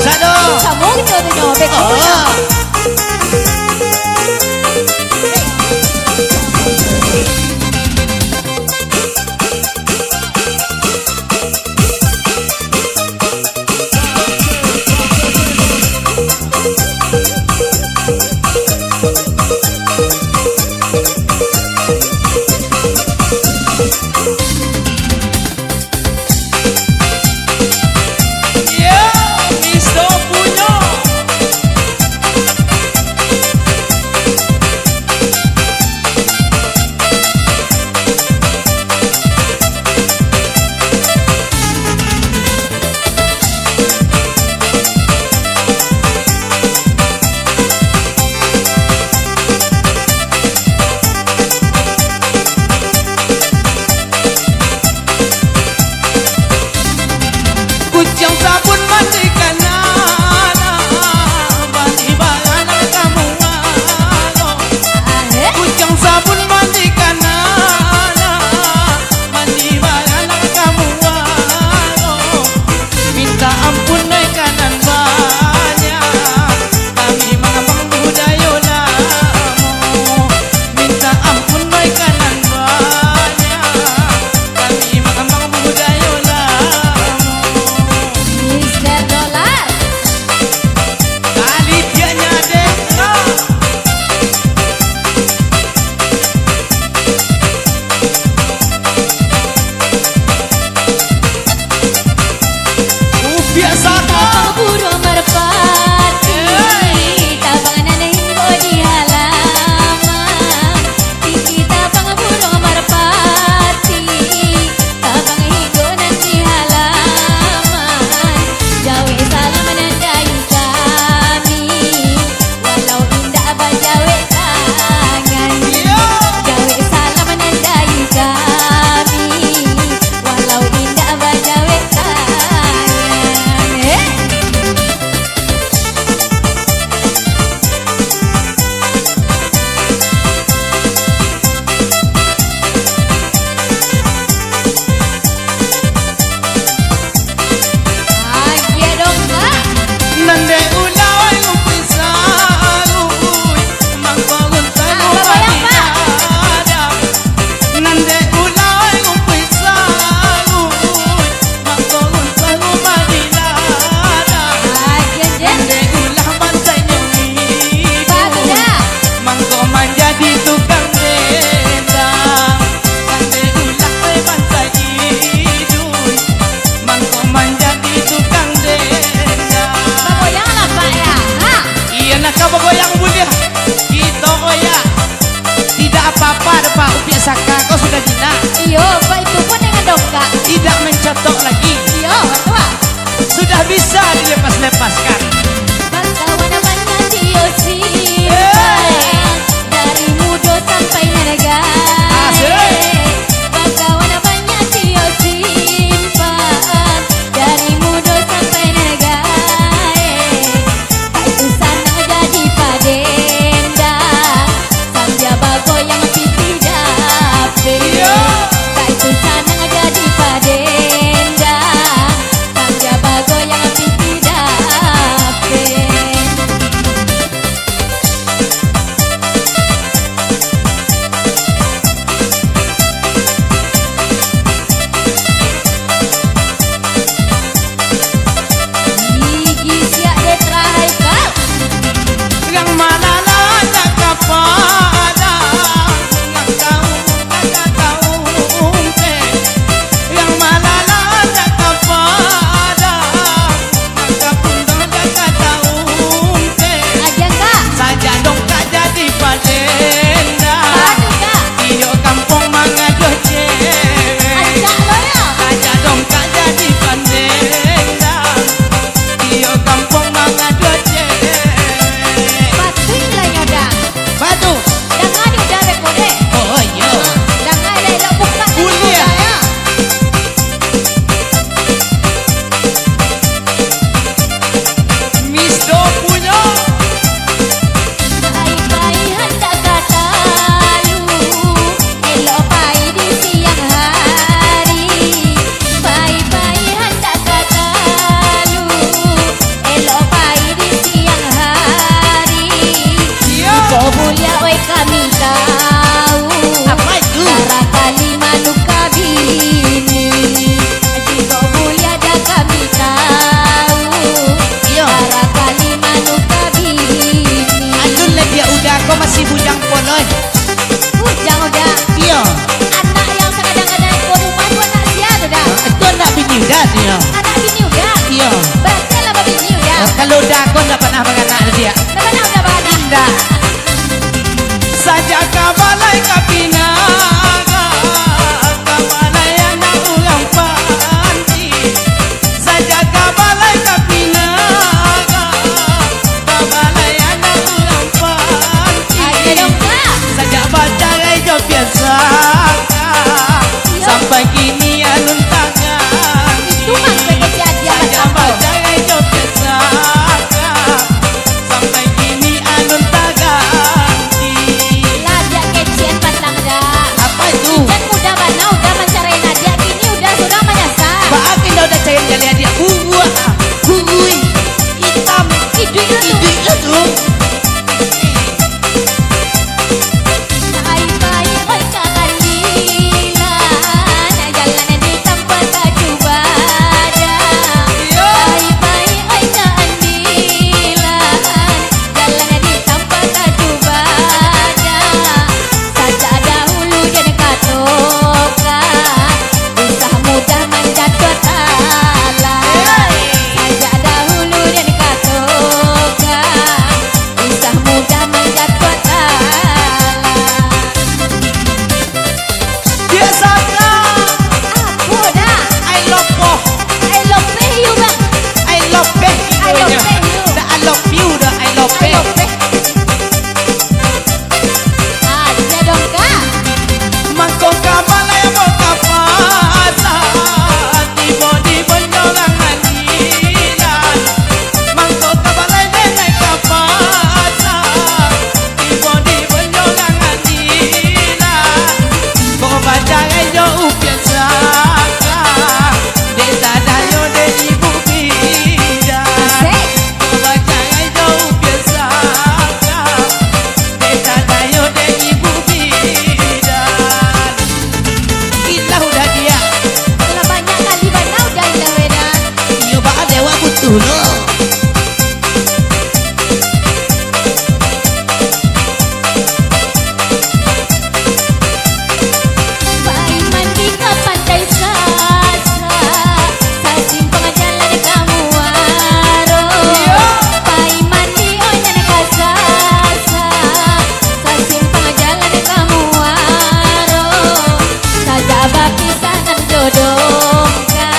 bisa dong. Bisa mungkin tuh nyobek. Kau sudah gina. Iyo, Pak itu pun dengan dongkak. Tidak mencotok lagi. Iyo, tua. Sudah bisa dilepas-lepaskan. Bangsawan namanya Tio Simpan, dari muda sampai naraga. Bangsawan namanya Tio Simpan, dari muda sampai naraga. Pak itu sana jadi padendang, sambil bago yang piti dapet. Pak itu sana jadi padendang, sambil bago yang piti dapet. sampai kini alun tangan Itu mas kejadian saja bagai joget saka sampai kini alun tangan Ladia kecian pasang dah. apa itu Dan udah mana udah mencari Nadia kini udah sudah menyasar. Baakin daw udah cair jali dia buah kuy hitam Itu tuh baik-baik oi keadilan jalan di tempat tak bada. Baik-baik oi keadilan jalan di tempat tak bada. Saja dahulu jadi katoka usah mudah menjatuh talan. Saja dahulu jadi katoka usah mudah menjatuh talan. biasanya Aku dah I love oh I love you bang. I love you I love you. dah I love you dah I love I you love you. Ada dong kak. mangkok kamalay mo kapasa tibo di bonyolang anilan mangkok kamalay denay kapasa tibo di bonyolang anilan kung bajay yo upiasa ka desa dayo de ibu bida Asik. kung bajay yo upiasa ka desa dayo de ibu bida ilah udah dia Telah banyak kali mana udah ilah wedan. iyo baka dewa butuh lo Baik mandi ke pantai Sasa Sasimpang jalan kamu waro. Baik mandi oh nyana kasasa Sasimpang jalan kamu waro. Saja baki sangan dodongka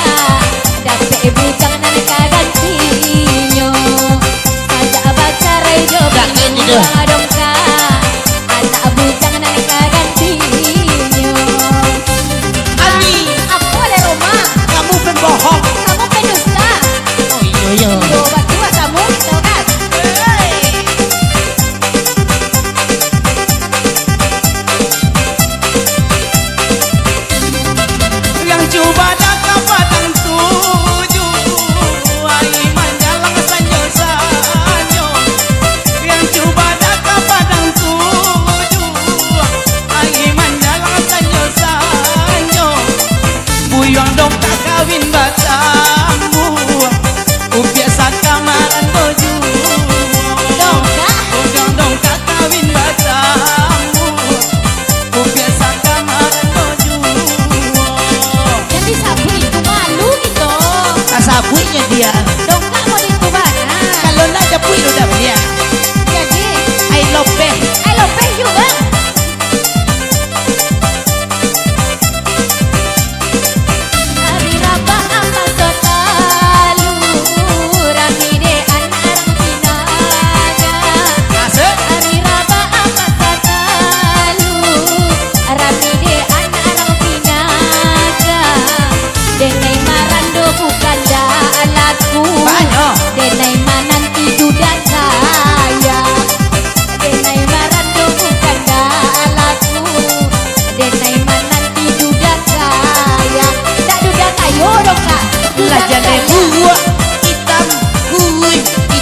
Dape bujang nan kagantinyo. Saja bacarai Gak ini dah. dongka Anak bujang nan kagantinyo. Ani Aku ada rumah, kamu pembohong kamu pendusta. oh iyo Tuh, berdua kamu, tahu kan? yang coba datang padang tuju ai manjalang sanyo sanyo yang coba datang padang tuju ai manjalang sanyo sanyo buyang dong tak kawin batambu ubiasa kamaran boju Dongka, buyang dong tak kawin batambu ubiasa kamaran boju jadi sabu itu malu gitu. kasabunya dia Dongka mau itu mana? kalau nggak ada puy udah dia Jadi, I love you I love you bang. Hari rabah apa sotalu, ramide anak sinaga. asik Hari raba apa satalu ramide anak pinaga. Denai marando bukan dalaku. banyak Denai mananti duda saya. Denai marando bukan dalaku. Denai mananti duda saya. Tak duda kayo dong kak. Duda belajar dari kaya. buah hitam kuy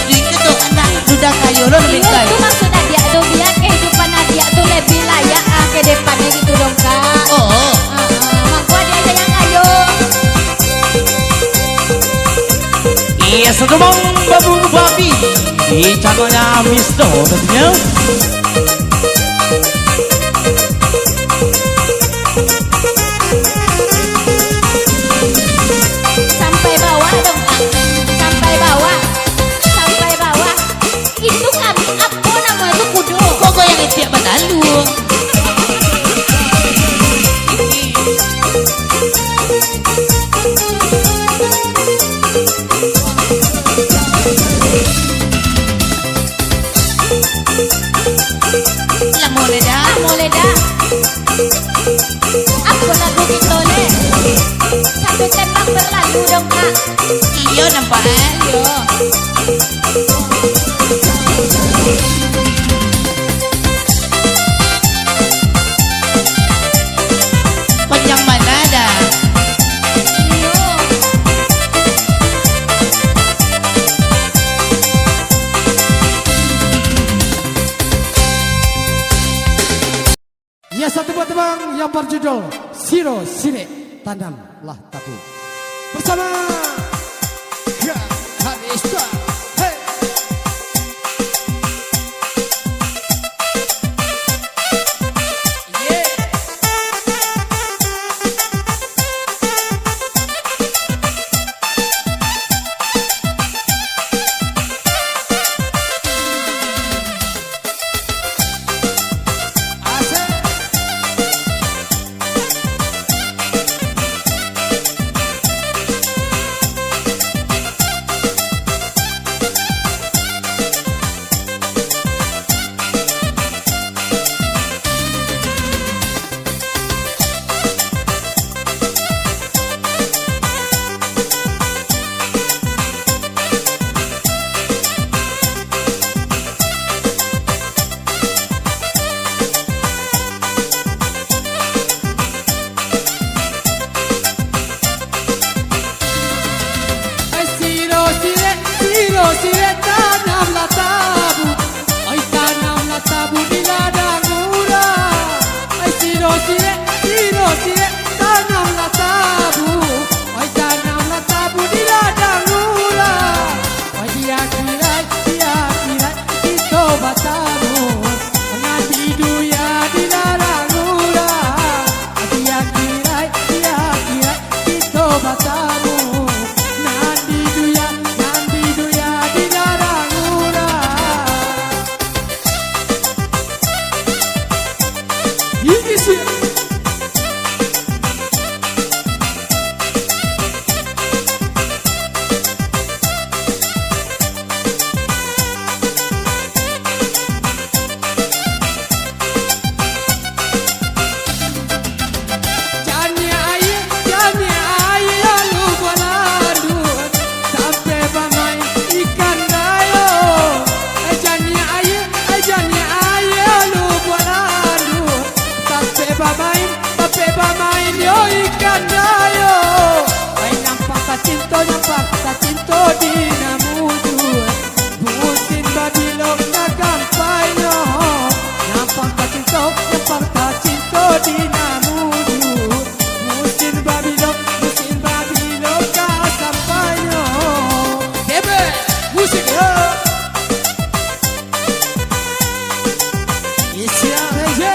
itu anak sudah kayu lo lebih Iya, kayu itu maksud Nadia tuh biar kehidupan Nadia tuh lebih layak ke depannya gitu dong kak. oh Mangku ada aja yang ayo. iya sedemang babu babi channelnya Miss Do tentunya Sampai bawah dong kak. Sampai bawah. Sampai bawah. Itu kami apa namanya tuh kudu. kok yang tiap batalu Boleh dah. Aku lagu kitole. lagu dong kak. Iya nampak. Yo. Panjang mana dah? Yo. Ya, satu buat tebang yang berjudul Siro Sire Tanamlah Tabu bersama Kanista. Hey. Yeah. Asik. Sire tanamlah tabu, ay tanamlah tabu di ladang murah. Ay siro sire tanamlah tabu, ay tanamlah tabu di ladang murah. Ay dia kirai itu batamu, nanti duya di ladang murah. Ay dia kirai itu batamu, nanti duya di ladang murah. Ini sih. Jani air lalu berlanjut sampai bermain ikan dayo. Jani air lalu berlanjut sampai bermain yo ikan dayo. Ay nampak tak cinta di namudut, busin babilog na kampanya. Nampak tak cinta di namudut, busin babilog ka sampanya. Debe, musik yo. Isya aja.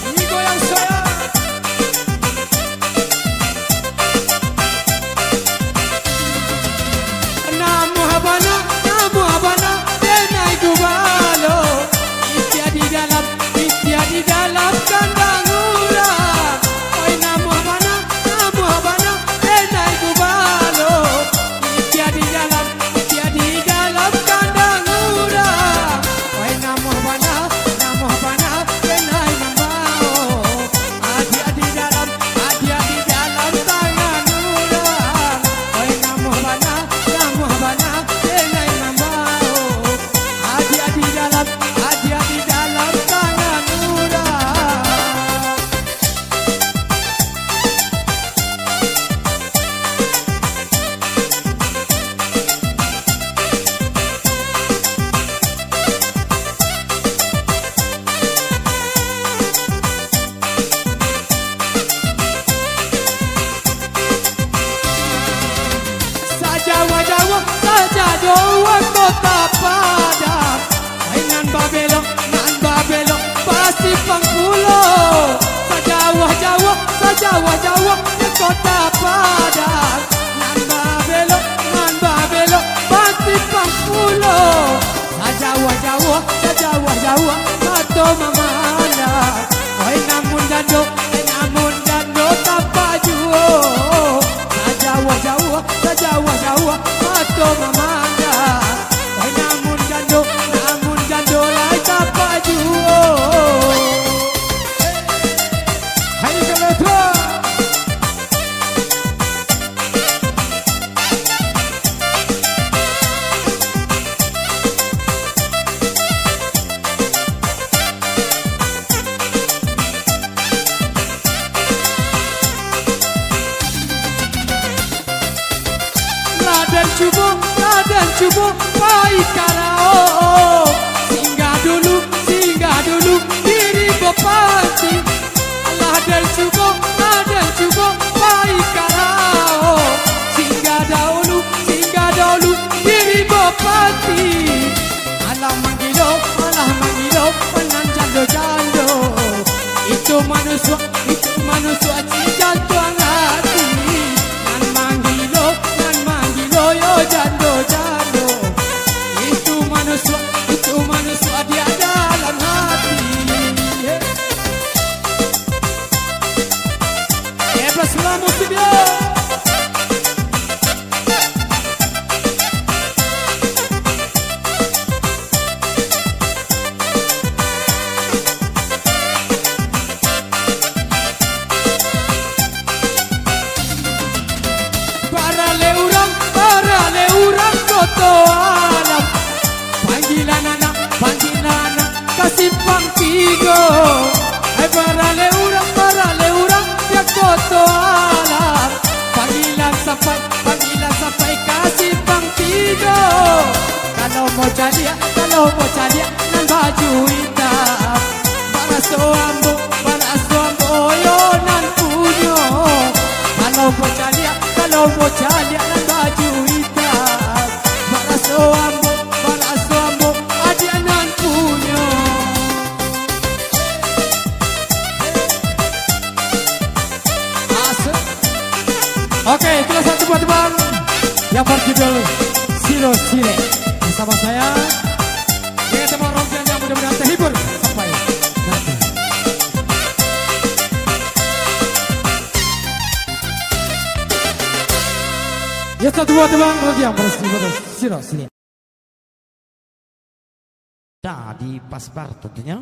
Ini goyang saya. Namu habana, denai gubalo. Isya di dalam kandang urang. Oi namu habana, denai gubalo. Isya di dalam kandang urang. Oi namu habana, denai mambao. Adia di dalam tangan urang. Oi namu habana, denai mambao. Adia di dalam tangan urang. Saja Jawa kota Padang. Ay nan babelok pasti pangkulo. Jawa di kota Padang. Nan babelok pasti pangkulo. Jawa mato mamana. Ay namun dando tapajuo. Jawa mato mamanda. Ay namun jando lai tapajuo. subuh pai karao. Singgah dulu diri bopati. Allah dan subuh pai karao. Singgah dahulu diri bopati. Allah manggilo penan jando. Itu manusia cijan tuang hati. Nan manggilo yo jando. Itu manusia dia dalam hati. Plus la musik dia. Para le urang koto alam. Panggilan anak kasih pangkigo. Para le urang dia koto alam. Panggilan sampai kasih pangkigo. Kalau mau jadi nan baju hitam. Para soambo yo nan punyo. Kalau mau jadi nan baju hitam. Para soambo adia nan punyo. Oke, itulah satu buat teman yang berjudul Siro Sire. Bersama saya, dengan teman rompian yang mudah-mudahan terhibur sampai nanti. Ya satu buat teman yang berjudul Siro Sire. Di Pasbar tentunya.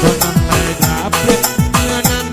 Konon lai dapet ngenan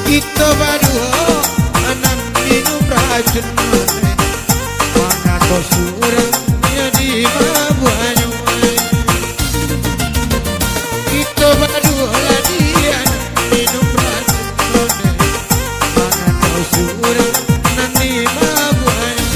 Kita berdua anak minum racun mana kau surang jadi mabuannya. Kita berdua lagi anak minum racun mana kau surang nanti mabuannya.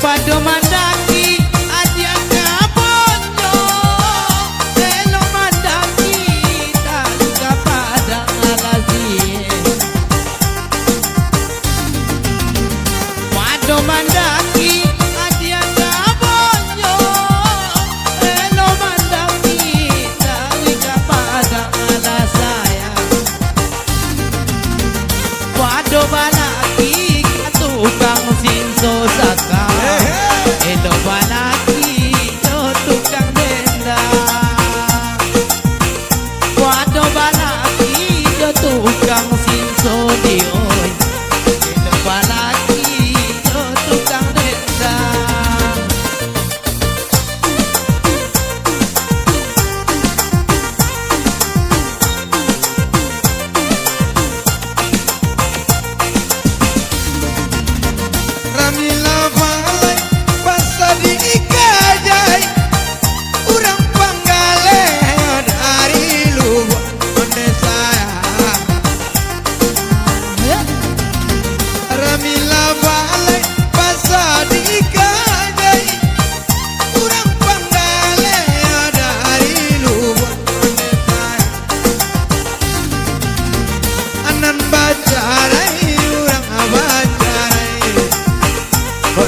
Pado mandaki aja kabonyo Telo mandaki tangga pada ngalazi Pado mandaki aja kabonyo Telo mandaki tangga pada ngalasaya Pado balaki tukang sinso saka Elo balaki yo tukang denda Wado balaki yo tukang sinso dioy Elo balaki yo tukang denda Ramila balai pasadi ikajai urang panggale dari luar Indonesia. Ramila balai pasadi ikajai urang panggale dari luar Indonesia. Anan bacarai urang bacarai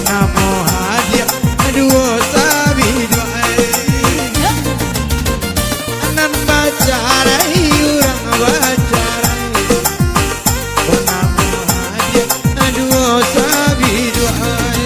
Namo hadiah dua sabi doai Anan bacarai urang bacarai Namo hadiah dua sabi doai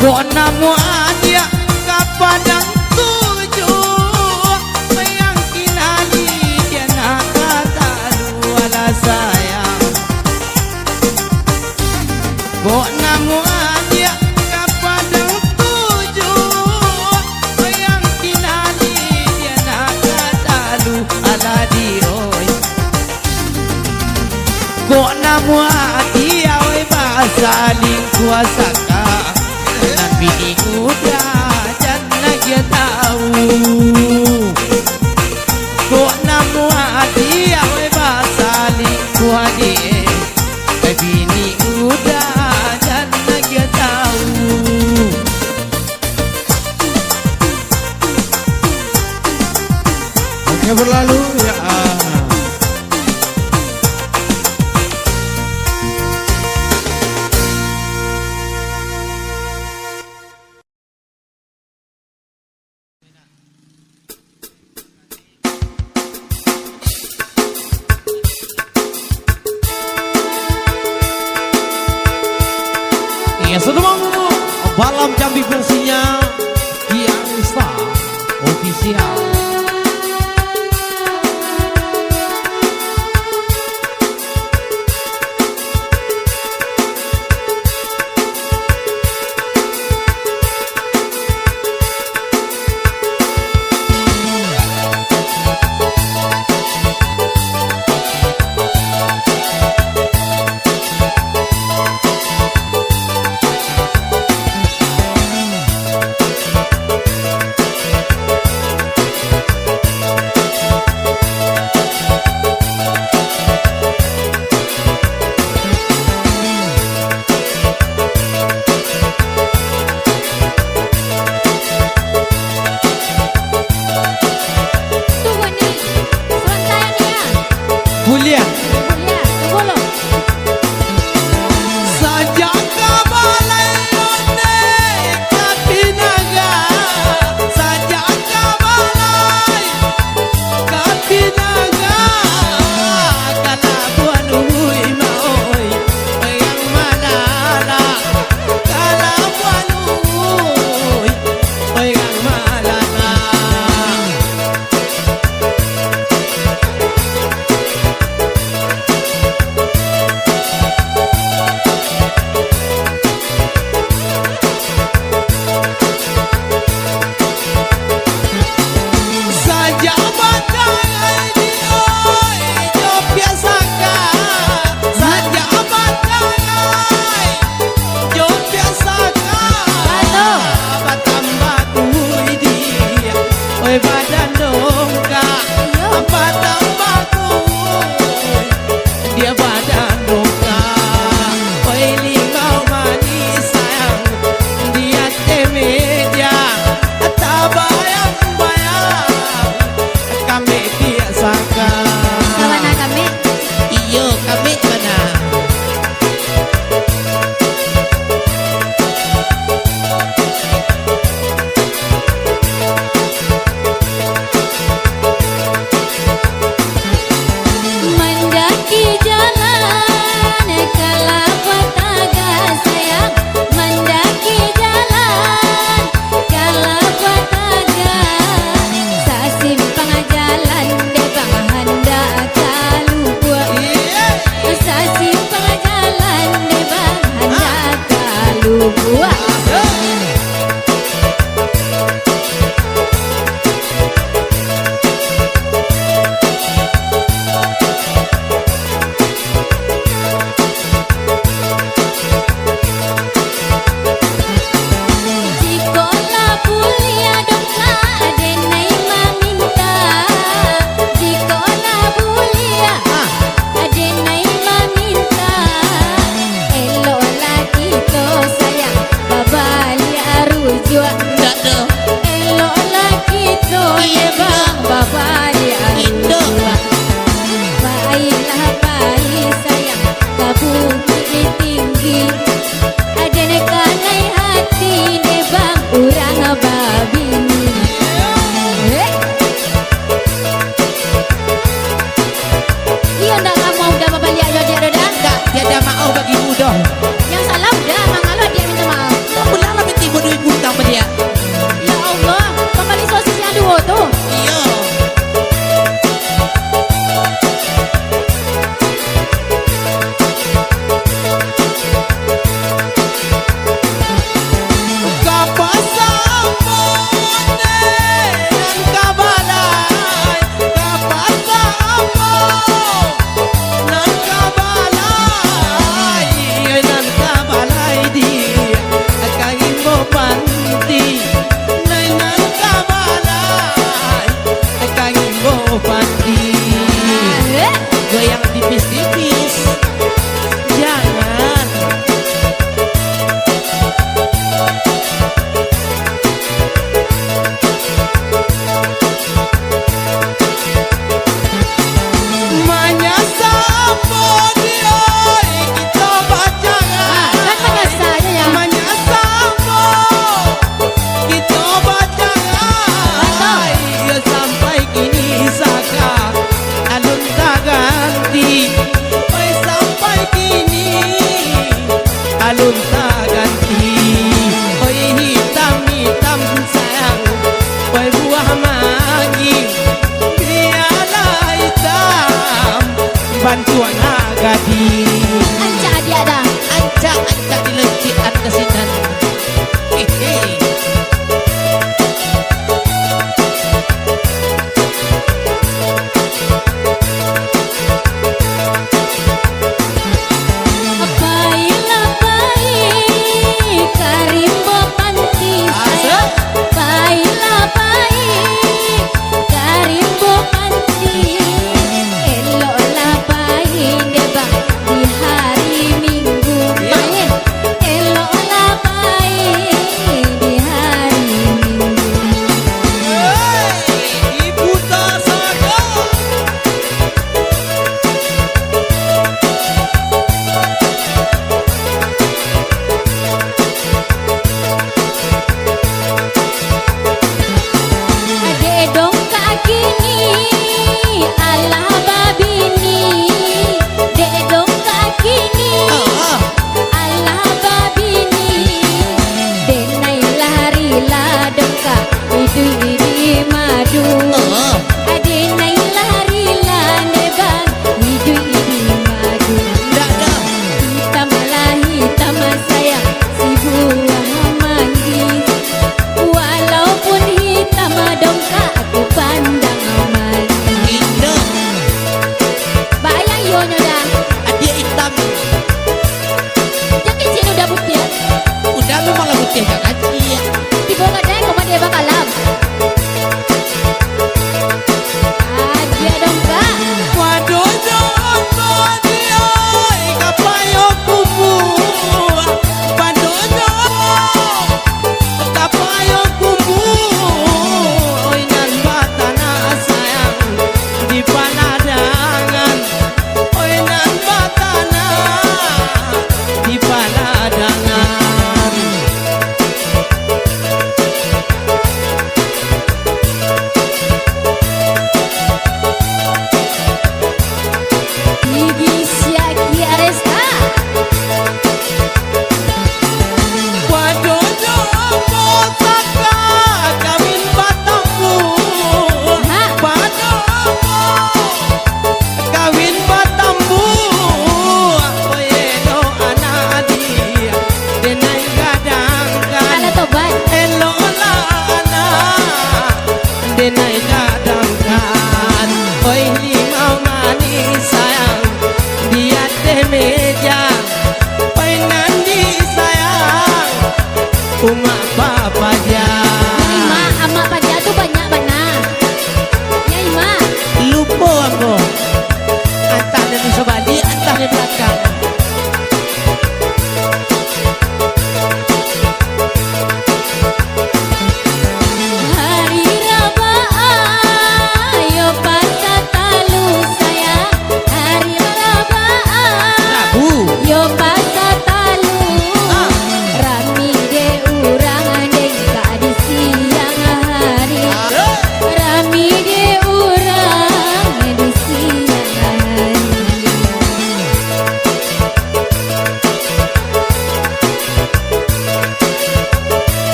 Kok namu aja kapadang tujuh Mayangkin ali dia nak kata wala sayang Kok namu aja kapadang tujuh Mayangkin ali dia nak kata ala dioy Kok namu aja we basaling kuasa ka Bini kuda dan lagi tahu yang berlalu ya. Ya sudah mau Balam Jambi versinya Gianista official.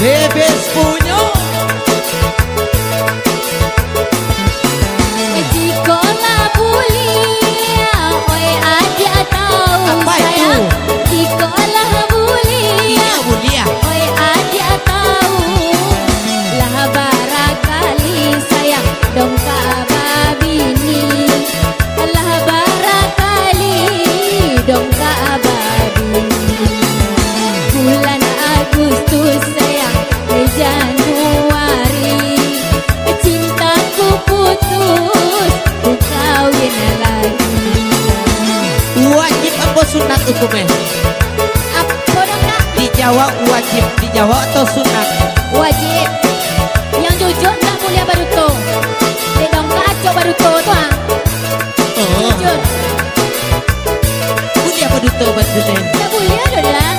Bebes punya Jikolah bulia, oi adik tahu Apa itu? sayang. Jikolah bulia, Iya Bulia. oi adik tahu. Lah barakali sayang dong Ka'bah bini. Lah barakali dong Ka'bah bini. Bulan Agustus sayang Januari. Cintaku putus, ku kawin lagi. Wajib apa sunat hukumnya? Apa dong nak? Di Jawa wajib, di Jawa atau sunat? Wajib. Yang jujur tak mulia baruto. Di dong kacau baruto tu ah. Oh, Jujur. Bulia apa duto batune? Tak mulia dah lah.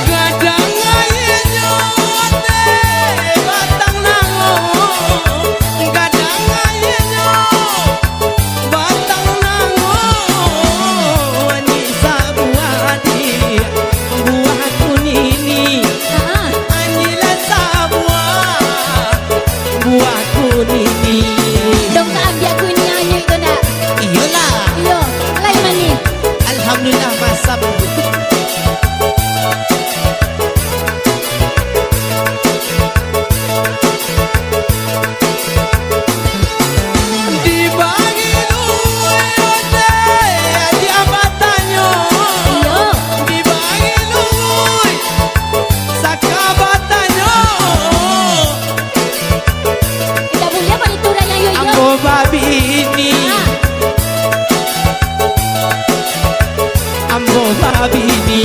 Gadang ayenya te batang nango. Gadang ayenya batang nango. Ni sabuadi buah kunini. Ah, Anila sabuah buah kunini. dong ka ambil aku ni anyu itu nak. Iyalah. Yo, lain mani. Alhamdulillah masa begitu. Dibagi luwe ote dia batanyo. Yo, Dibagi luwe sakabatanyo. tak mulia baruto dah yang yo yo. Ambo babi ini. Ah, Ambo babi ini.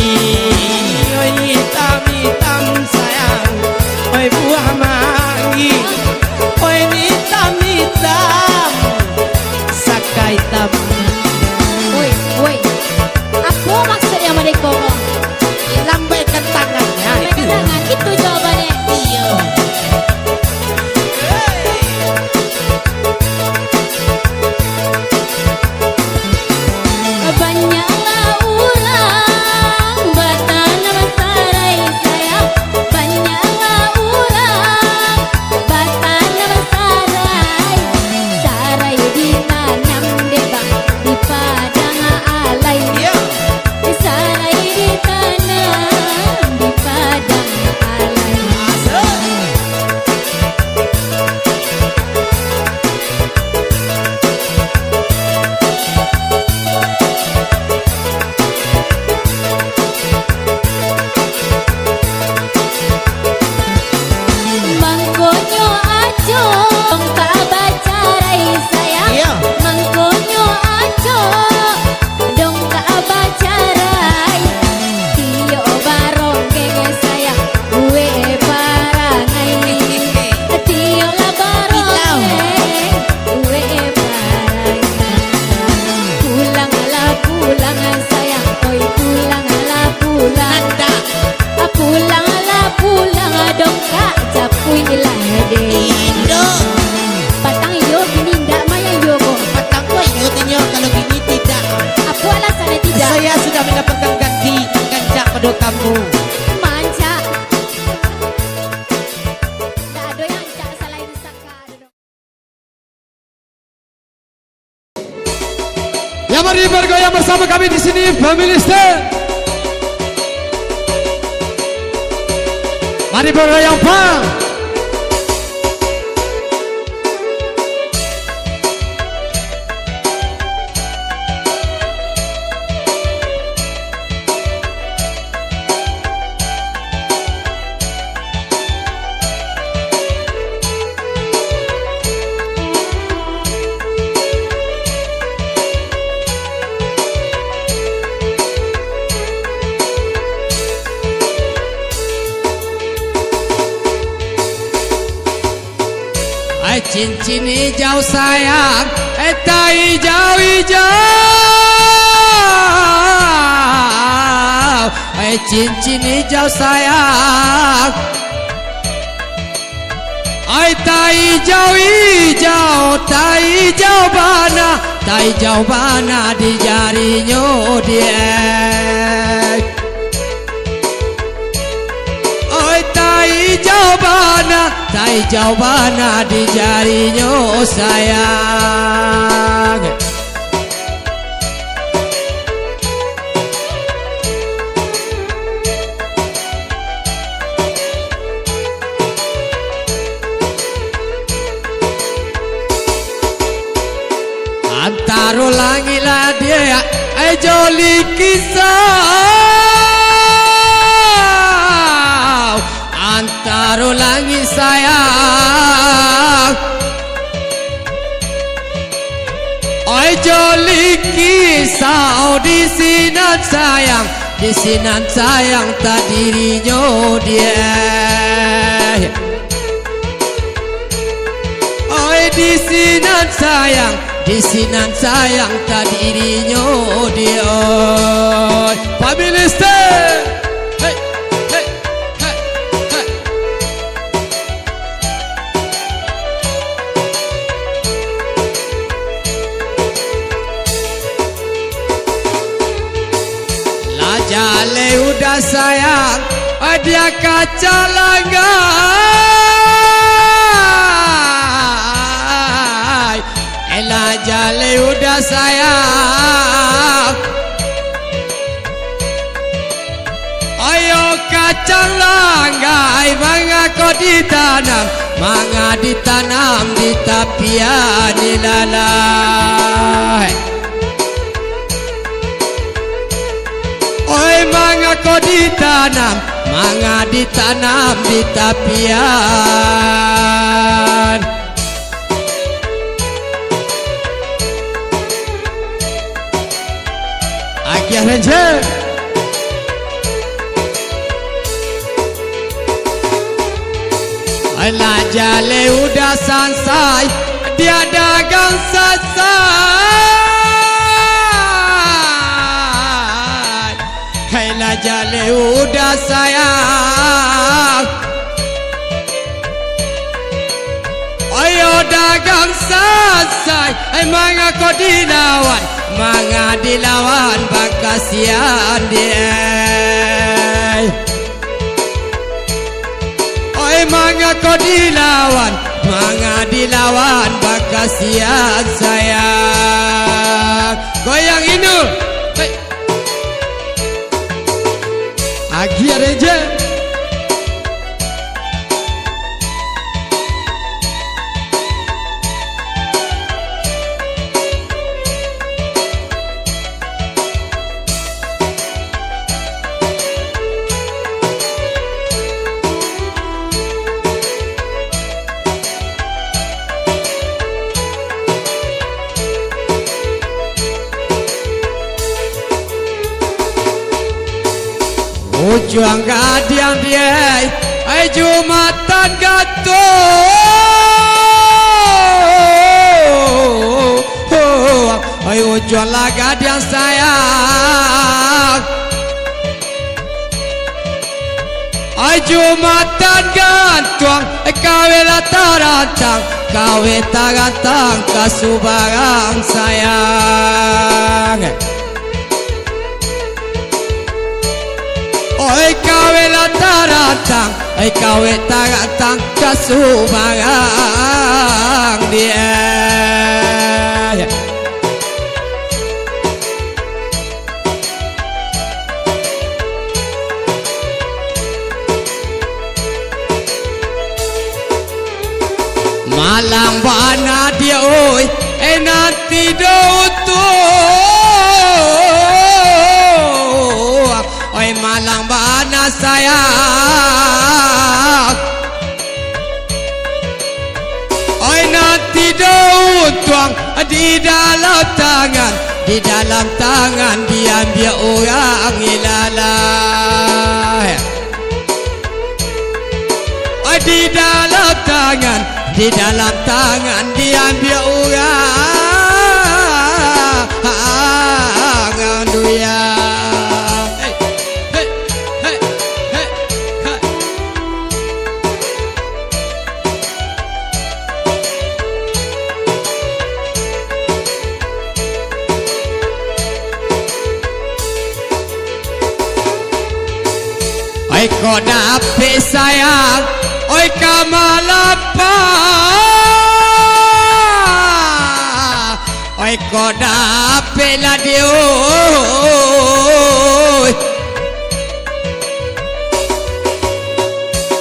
Oi hitam sayang. Oi buah mangi. Oi hitam sakai hitam. woi, woi. Apa maksudnya mereka kok? Lambaikan tangannya itu. Jangan itu jawabannya. Iya. Banyaklah orang bertanam sarai sayang. Banyaklah orang bertanam sarai. Sarai ditanam debang di padang alai. Iya. Sarai ditanam di padang alai. Mangkonyo ajo tak baca rai sayang. Iya. Mangkonyo ajo dong tak baca rai. Tio barongeng sayang gue parangai. Tio lah barongeng gue parangai. Pulang sayang, oi pulang pulang. Anda Pulang dong kak japui lah deh. Indo. Patang yo gini ndak maya yo kok. Patang kau ingatnya kalau gini tidak. Apa alasannya tidak? Saya sudah mendapatkan ganti ganja pada kamu. Manja. Tak ada yang cak selain saka. Ya mari bergoyang bersama kami di sini Family Stand. Mari bergoyang Pak. Cincin hijau sayang, eta hijau-hijau. Cincin hijau sayang, eta hijau-hijau, ta hijau bana, tai jauh bana di jarinya dia. Oi tai jauh bana di jarinya sayang. Antara langit lah dia joli kisah, antara langit sayang, joli kisah di sinan sayang tak dirinya dia. Di sinan sayang tak dirinya dia. Pak Minister, hey, hey, hey, hey. Lah jale udah sayang, dia kaca langgar. Ela jale udah sayang, ayo kacang langgai mangga kau ditanam, mangga ditanam di tapian ilalai. Oi mangga kau ditanam, mangga ditanam di tapian. Agia Ranger. Alah jale udah selesai, dia dagang selesai. Alah jale udah sayang, ayo dagang selesai. Mangga kau dilawan, mangga dilawan bakasian dia. Oi mangga kau dilawan, mangga dilawan bakasian sayang. Goyang Inul, hey. Agia Ranger. Ujung gadiang dia, Jumatan gantung. Ujung lah gadiang sayang, Jumatan gantung. Kawe lah tarantang, kawe tarantang kasubarang sayang. Oi kawe la tarantang, kawe tarantang kasubarang dia. Malang bana dia oi, nanti doutu. Oi malang bana sayang, oi nanti daun tuang di dalam tangan diambil orang ilalai. Oi di dalam tangan diambil orang duya. kau dapet sayang, oi kamalapa, oi kau dapet lah dia,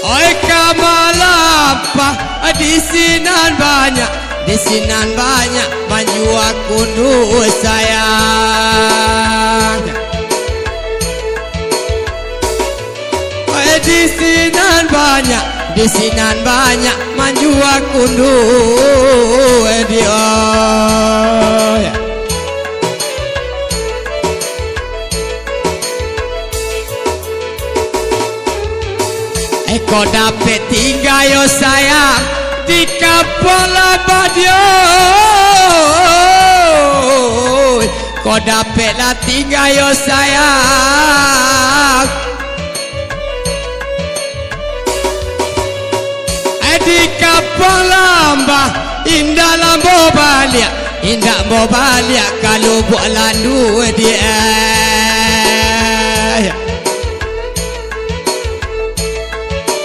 oi kamalapa, di sinan banyak. Di sinan banyak maju aku dulu sayang. Di sinan banyak maju aku dulu dia. Kau dapet tinggal yo sayang di kapal badio, kau dapatlah tinggal yo sayang di kapal lambah, indah lambo balik kalau buat landu dia.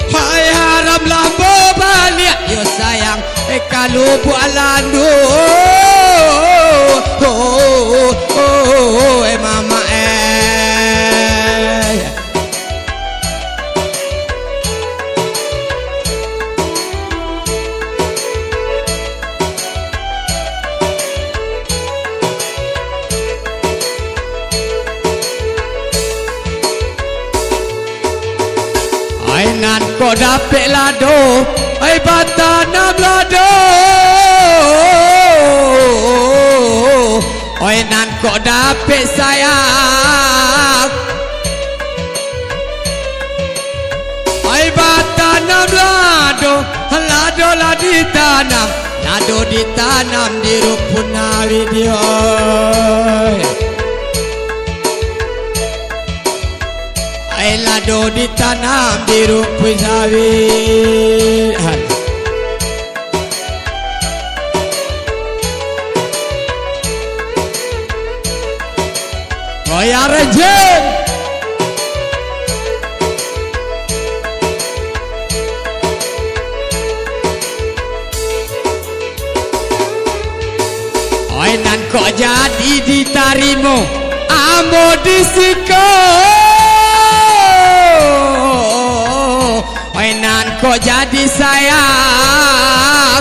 Hai harap lambo balik yo sayang, kalau buat landu, mama nan kau dapet lado, batana blado, nan kau dapet sayang, batana blado, lado lah ditanam di rupunawi dia. Lado ditanam di rumput sawit. Goyang rejim. Nan kok jadi ditarimo, amo disiko. Nan kok jadi sayang,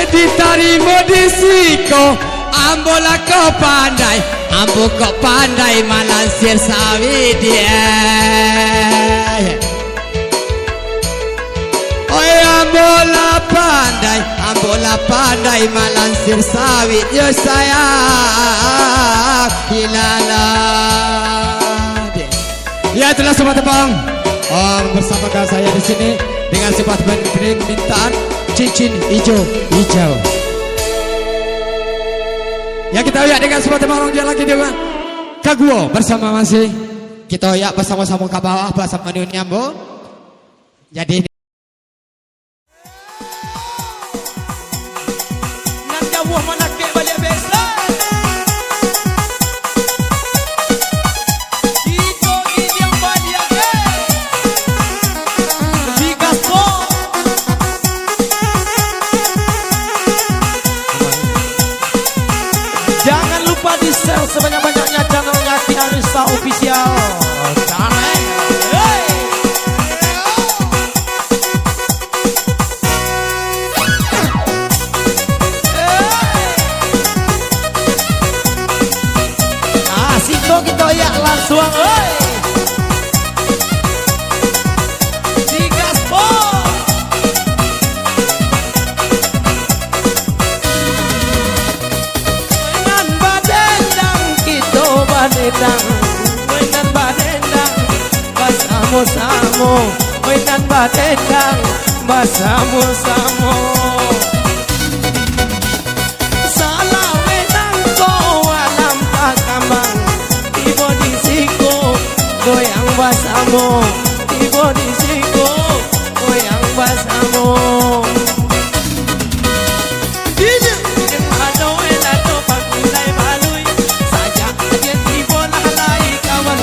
ditarimo disiko. Ambolah kau pandai, ambo kau pandai malansir sawit dia. Ambolah pandai malansir sawit yo sayang, hilala. Ya itulah sobat tebang, bersama saya di sini dengan sebuah permintaan cincin hijau. Ya kita lihat dengan sebuah tebang dia lagi dengan Kaguo bersama masih kita ya bersama-sama ke bawah bersama dunia bo. Jadi nan jauh mana ke balik besa. Sebanyak-banyaknya channelnya Ki Arista Official. Nah, situ kita ya langsung. Mainan badendang bersamo-samo, mainan badendang bersamo-samo. Salah wenang ko alam takambang, tibo disiko goyang bersamo, tibo disiko goyang bersamo. Kawan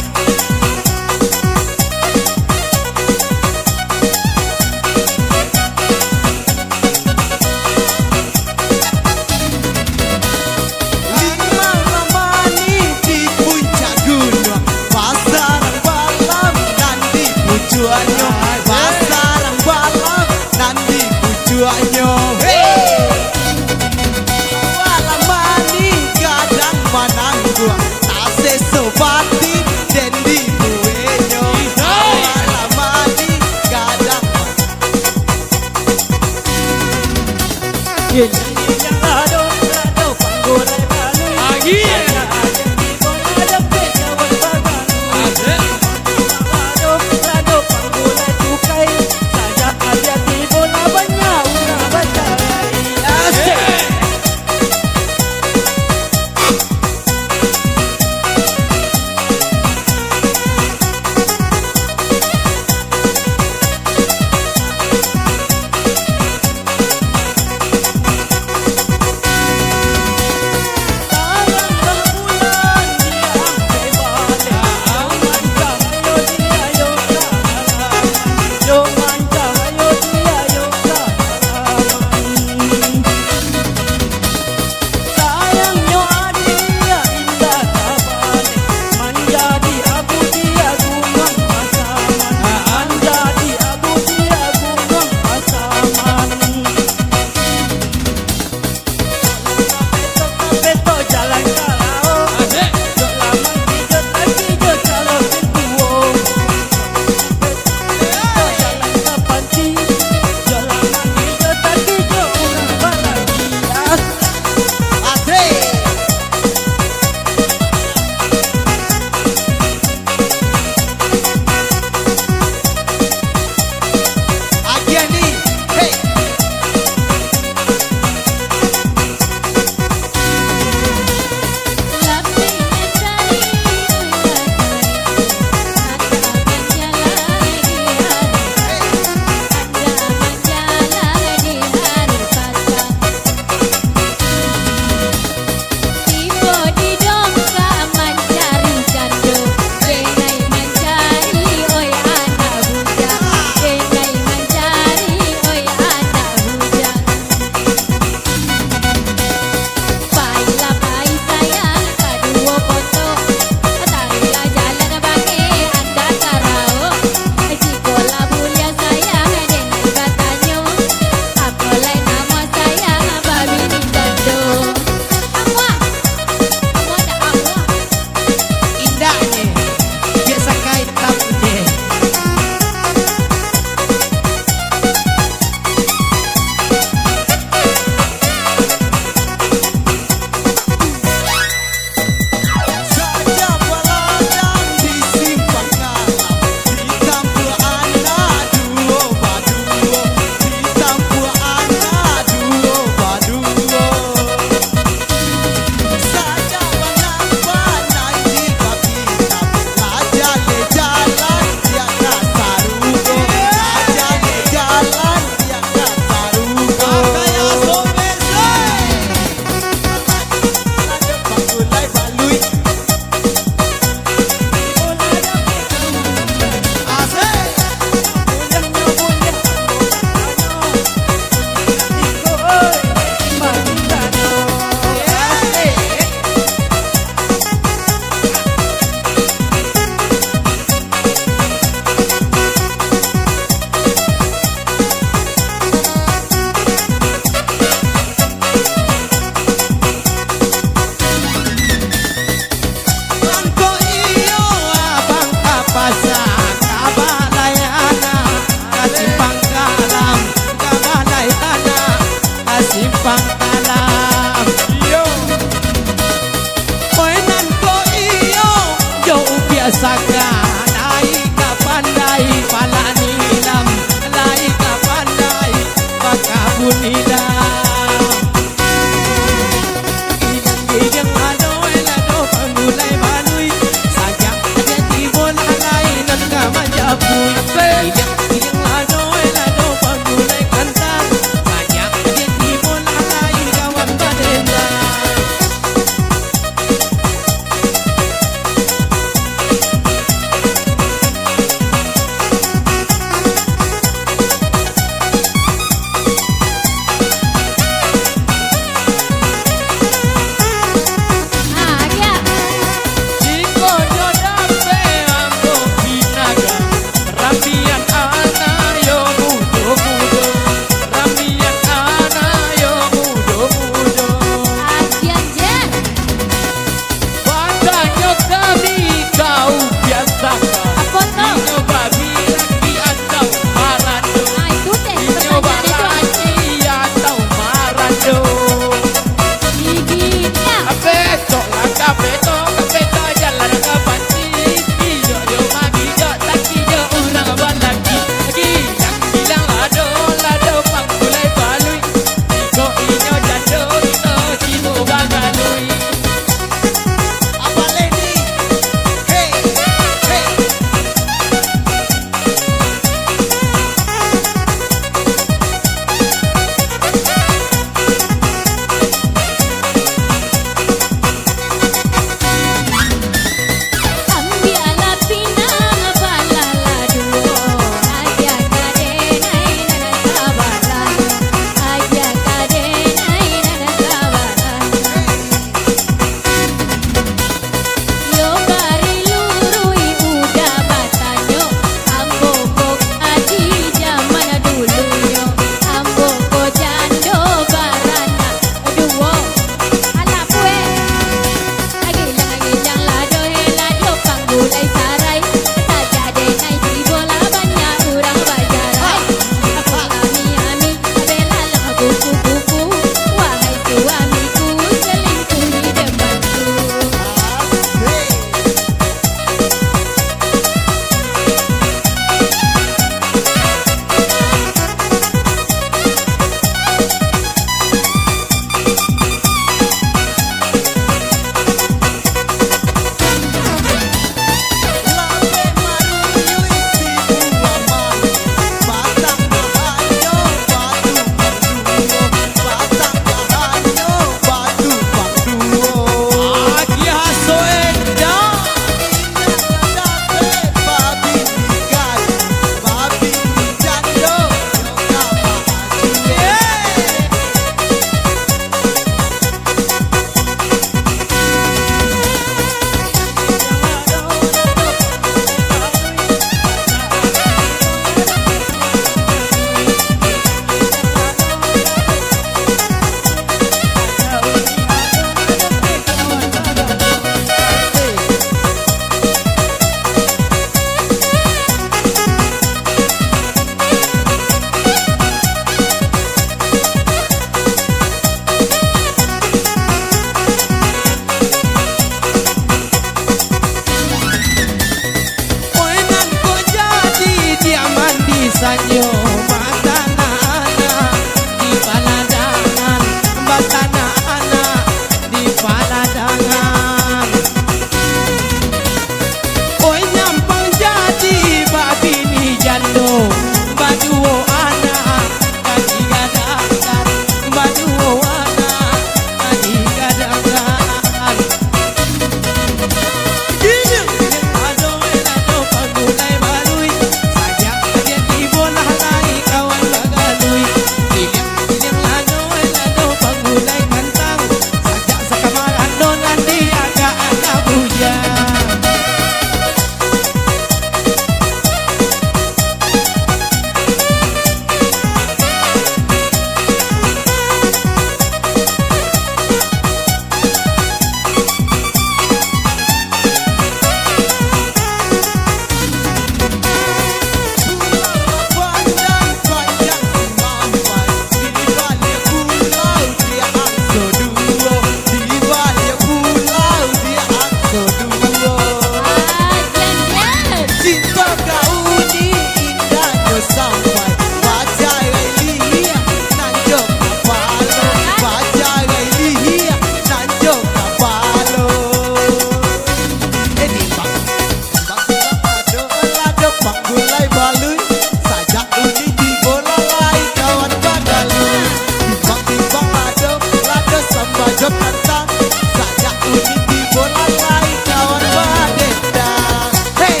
hidup tentang sajak unik di bola lain kawan badendang. Hey.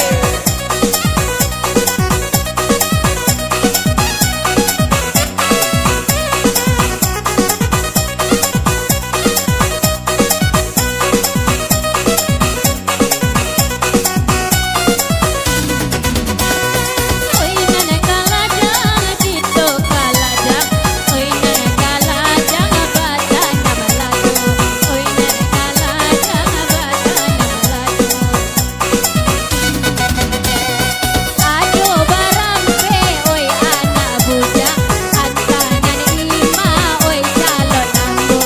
Oi nana kalajang gitu kalajang, oi nana kalajang baca nama lagu, oi nana kalajang baca nama lagu. Aduh barampe oi anak budak, antanan ima oi calon ambo,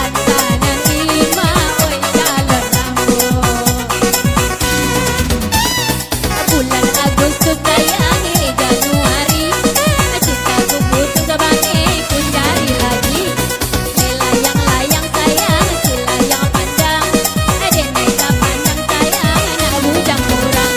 antanan ima oi calon ambo. Bulan Agustus sayangi Januari, cintaku butuh sebangi ku cari lagi. Layang-layang sayang, si layang panjang, deneka panjang sayang, anak bujang kurang.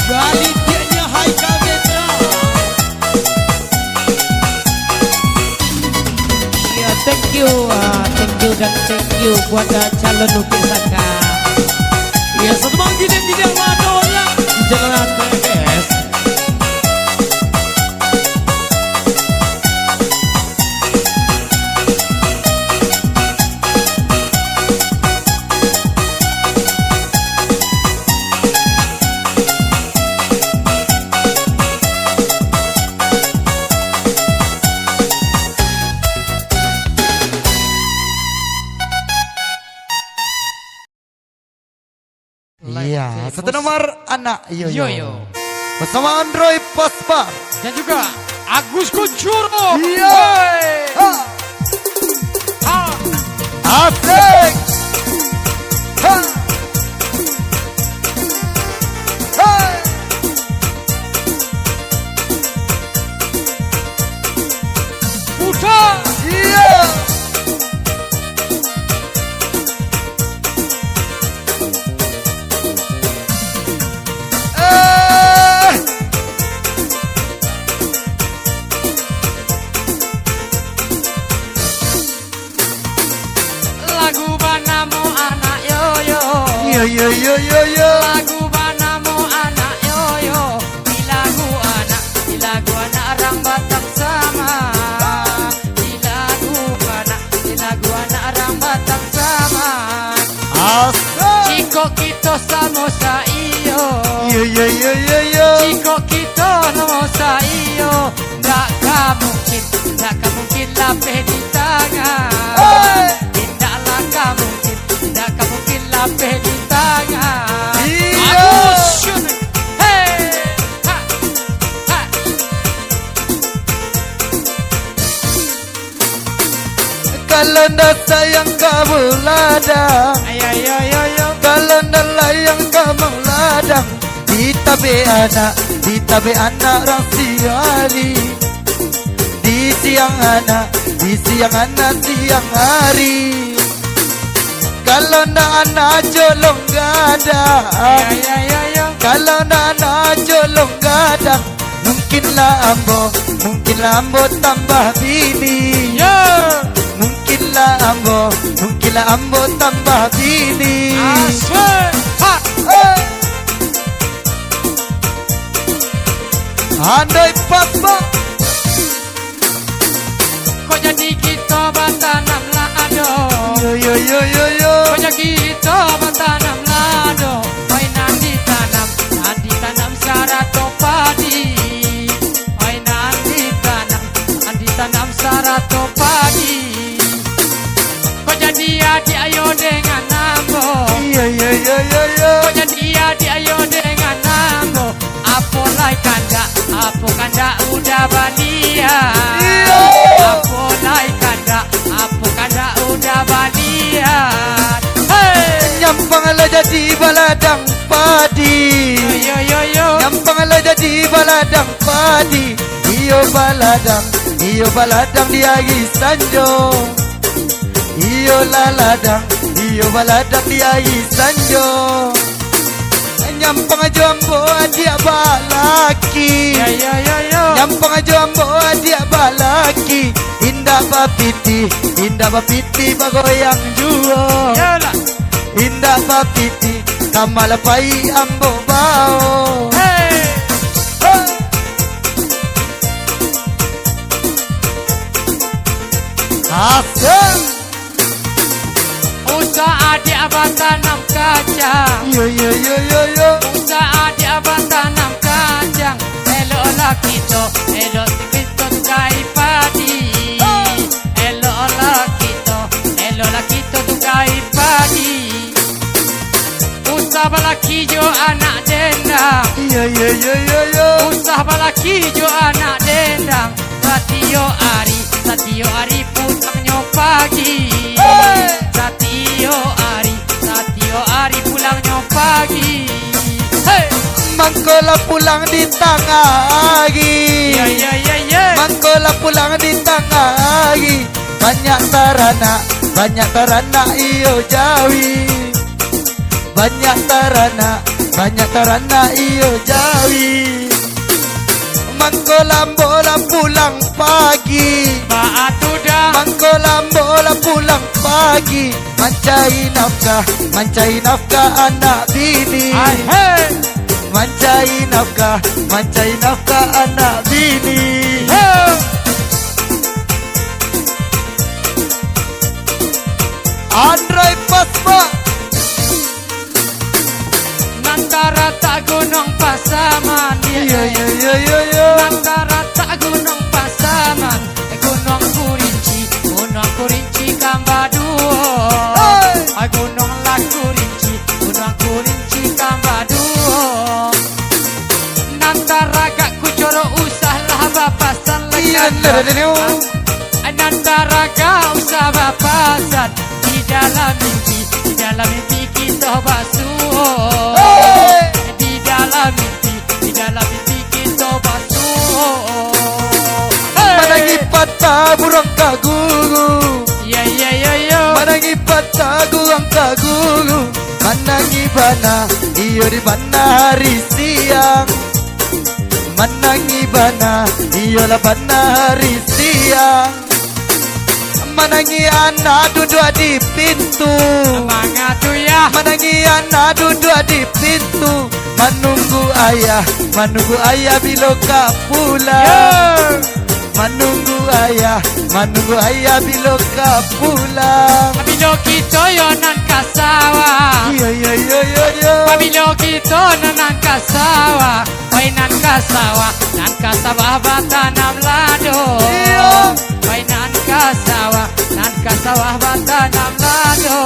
Galitianya Haikal Gendra. Ya thank you dan thank you buat calon Upik Saka. Ya satu lagi dan tidak madonya jalan TBS. Iya, satu nomor anak Yoyo. Bersama Android Pasbar. Dan juga Agus Kuncoro. Iya. Asik. Ha. Hai. Putra. Iya. Lagu banamu anak Yoyo. Yo. Lagu banamu anak Yoyo. Di lagu anak orang Batak sama. Di lagu anak orang Batak sama. Asik. Jiko kita sama sa iyo. Yo. Jiko kita sama sa iyo. Nggak mungkin lapeh di tangan. Hey. Tidak mungkin lapeh di tangan. Iya. Agus Yun. Hey. Ha. Ha. Kalau ndak sayang kamu ladang. Ayo. Kalau ndak layang kamu ladang. Di tabe anak rasiali. Di siang anak siang hari. Kalau ndak anak jolong gak ada. Ayo. Kalau ndak anak jolong mungkinlah ambo tambah bini. Mungkinlah ambo tambah bini. Andai pas bang, Kok jadi kita bertanam lado? yo. Kok jadi kita bertanam lado? Mainan ditanam syarat padi. Mainan ditanam syarat padi. Kok jadi adik ayo dengan ambo? Yo. Kok jadi adik ayo dengan ambo? Apa kanda udah balian? Apa kanda udah balian? Hey! Nyampanglah jadi baladang padi. Yo. Nyampanglah jadi baladang padi. Iyo baladang di agi sanjo. Iyo baladang di agi sanjo. Nyampang jombo dia balaki. Yo. Nyampang jombo dia balaki. Indah bapiti bagoyang juo. Yolah. Indah bapiti kamalapai ambo bao. Hey! Asam. Usaha adik abang tanam kacang. Yo. Usaha adik abang tanam kacang. Eloklah kita tukai padi. Eloklah kita tukai padi. Usah balaki jo anak dendang. Yo. Usah balaki jo anak dendang. Satio hari pulangnya pagi. Satio hari pulangnya pagi. Hey! Mangkola pulang di tengah pagi. Yeah. Mangkola pulang di tengah pagi. Banyak tarana iyo jawi. Banyak tarana iyo jawi. Mangkola pulang pagi. Baatu dah. Mangkola pulang pagi. Mancai nafkah anak bini. Hey! Mancai nafkah anak bini. Hey! Andrai Pasma. Nantara tak gunung pasaman. Yo. Nantara tak gunung pasaman. Gunung kurinci kambaduo. Hey! Gunung kurinci kambaduo. Nantara gak kucoro usah lah bapasan Iya, lekan. Nantara gak usah bapasan. Di dalam mimpi kita basuh. Hey! Di dalam mimpi kita basuh. Managi patah burung kagugu. Ya. Managi patah burung kagugu. Managi bana iyo di bana hari siang. Managi bana iyo la bana hari siang. Managi anak duduk di pintu. Semangat tu ya. Managi anak duduk di pintu. Menunggu ayah bila kau pulang. Menunggu ayah bila kau pulang. Pabilo kita yo nan kasawa. Yo. Pabilo kita nan kasawa. Wai nan kasawa batanam lado. Wai nan kasawa batanam lado.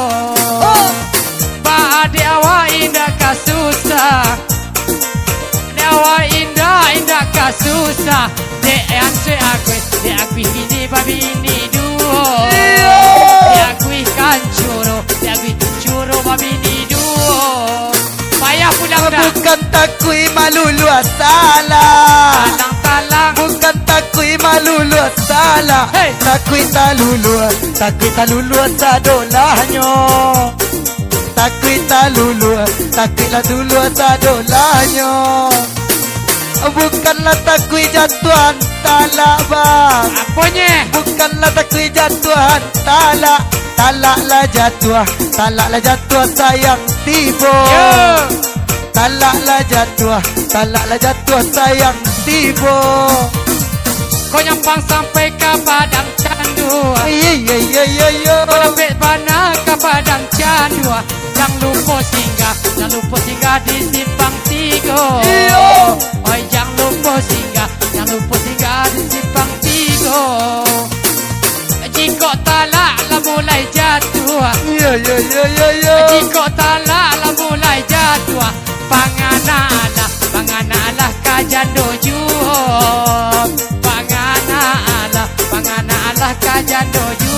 Ba dewa indah kasusah. Dewa indah kasusah. De aku ini babi ini duo. De aku kancuro babi ini duo. Payah pulang dah. Bukan takui malu luas salah. Talang. Bukan takui malu luas salah. Hey. Takui taluluas sadolahnya. Takui taluluas sadolahnya. Bukanlah takui jatuhan talak bang. Apanya? Bukanlah takui jatuhan talak. Talaklah jatuh sayang tiba. Talaklah jatuh sayang tiba. Kau nyampang sampai ke padang candu. Iya. Kau dapat bana ke padang candu. Jangan lupa singgah di simpang 3. Iya. Oi, jangan lupa singgah di simpang 3. Jika talak lah mulai jatuh. Iya. Jika talak lah mulai jatuh. Panganalah kajan doju. Panganalah kajan doju.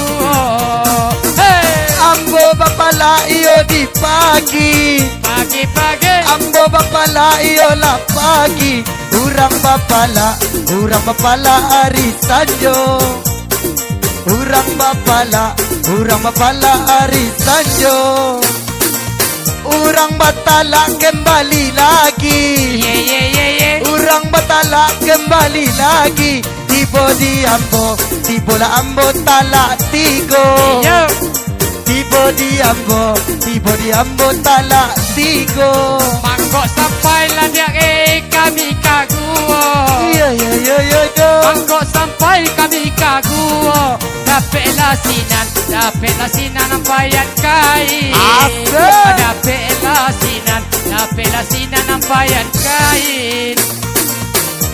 Hey, Ambo bapala iyo di pagi. pagi-pagi. Ambo bapala iyo la pagi. Urang bapala hari sanjo. Urang bapala hari sanjo. Urang batala kembali lagi. Urang batala kembali lagi. Tibo di ambo talak 3. Yo. Tibo di ambo talak 3. Mangkok sampailah dia kami kagum. Iya. Mangkok sampai kami kagum. Dapatlah sinan nampayan kain. Asal. Dapatlah sinan nampayan kain.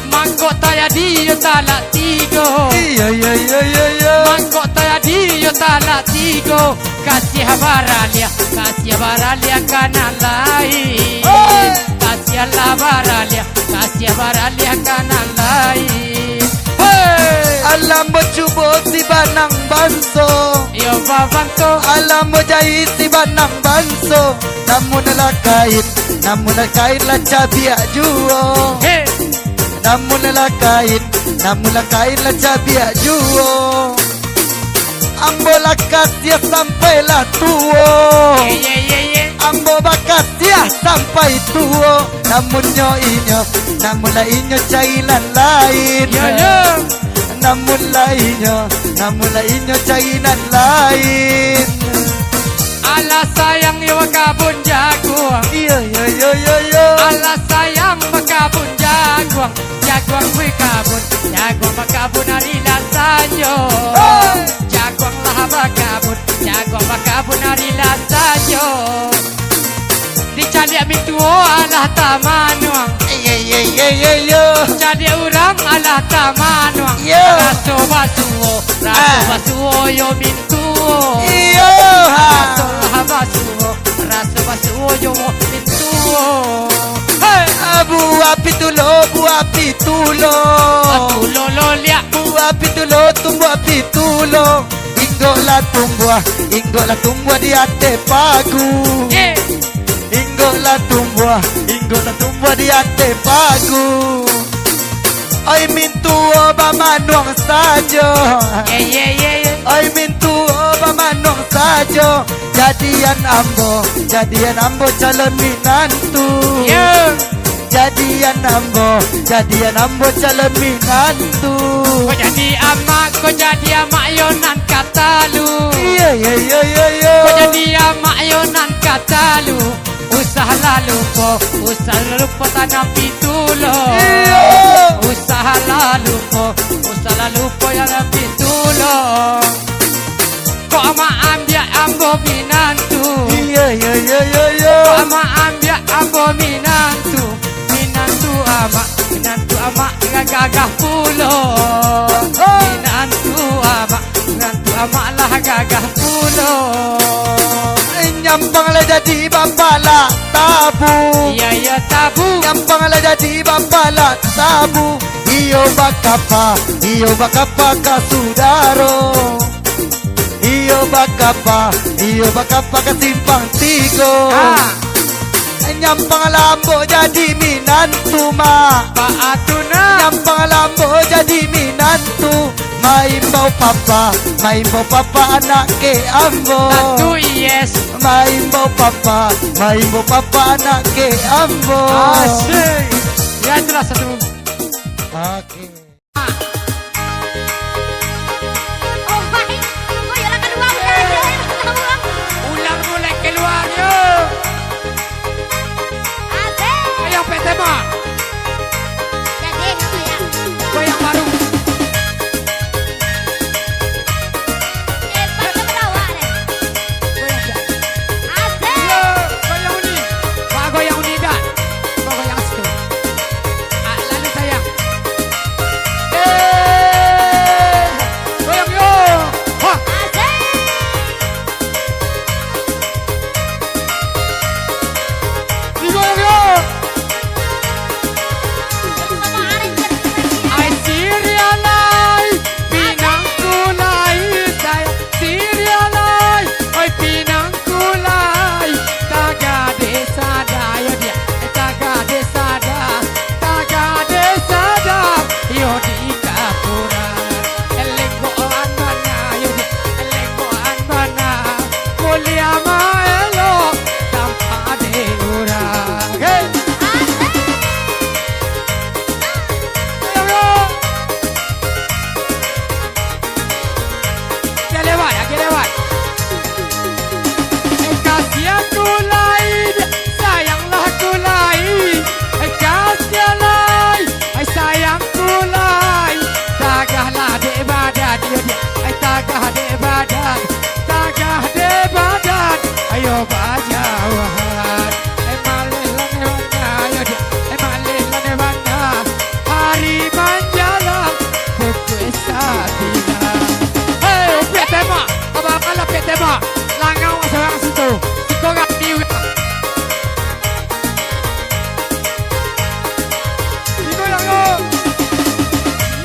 Mangkok tayadi yo talak 3. Iya. Mangkok tayadi yo talak 3. Kasih baralia kanan lain. Kasih baralia kanan lain. Hey, Alam mo cubo si banang banso. yo babanto. Alam mo jahit si banang banso. Namun nalakain la cabia juo. Hey, Namun nalakain la cabia juo. Ambo lakas ya sampai lah tuo. Ambo bakas ya sampai tuo. Namun inyo cailan lain. yo. Namun inyo cailan lain. Ala sayang yo kabun jaguang. Iya. Ala sayang makabun jaguang. Jaguang makabun hari lasanyo. Jaguang makabun hari lasanyo. Dicari mintuo alah tamanuang. Iya. Jadi orang alah tamanuang. Yo. Raso basuo yo mintuo. Iya. Raso basuo yo mintuo. Hey, Bu api tulo. tulo lolia. Bu api tulo, tumbuh api tulo. Inggo la tumbuh di ate pagu. Yeah. Inggo la tumbuh di ate pagu. Oi mintuo ba manuang sajo. Yeah. Oi mintuo ba manuang sajo. Jadian ambo calon minantu. Yeah. Jadian ambo calon minantu. Kau jadi amak yo nan katalu. Iya. Kau jadi amak yo nan katalu. Usaha lalu po tanam pitulo. Iya. Usaha lalu po yang pitulo. Kau ama ambil ambo minantu. Iya. Kau ama ambil ambo minantu. Minantu ama gagah pulo. Minantu ama lah gagah pulo. Nyampang lah jadi bapala tabu. Iya tabu. Nyampang lah jadi bapala tabu. Iyo bakapa kasudaro. Iyo bakapa kasimpang 3. Nyampang lambo jadi minantu ma. Paatuna. Nyampang lambo jadi minantu. Maimbau papa anak ke ambo. Satu yes. Maimbau papa anak ke ambo. Asyik. Ya itulah satu Oke. Oh baik, oh ya lah kedua udah. Ulang mulai keluar yuk. Asik. Ayo PT Ma. Jadi apa ya? Goyang baru. Pada berawa deh. Asik. Goyang uni. Pak goyang uni dah. Pak goyang situ. Lalu sayang. Goyang yuk. Wah. Asik. Digoyang yuk. Bersama Arjen. I serialize pinangkulai saya serialize oi pinangkulai taga desa dayo dia taga desa yo di kapura elenggoan mana yo dia elenggoan mana mulia maelo tanpa deura hey Ya lewat, ya lewat. Kasih aku lain, sayanglah aku lain. Kasih lain, sayangku lain. Tagahlah di badan dia, tagah di badan, tagah di badan. Ayo bajawan, malilah mana, ayo dia, malilah mana. Hari menjalan, buku satina. Hei, PT Ma, abang-abang PT Ma, langau seorang situ, si korang ni juga. Digoyang yuk.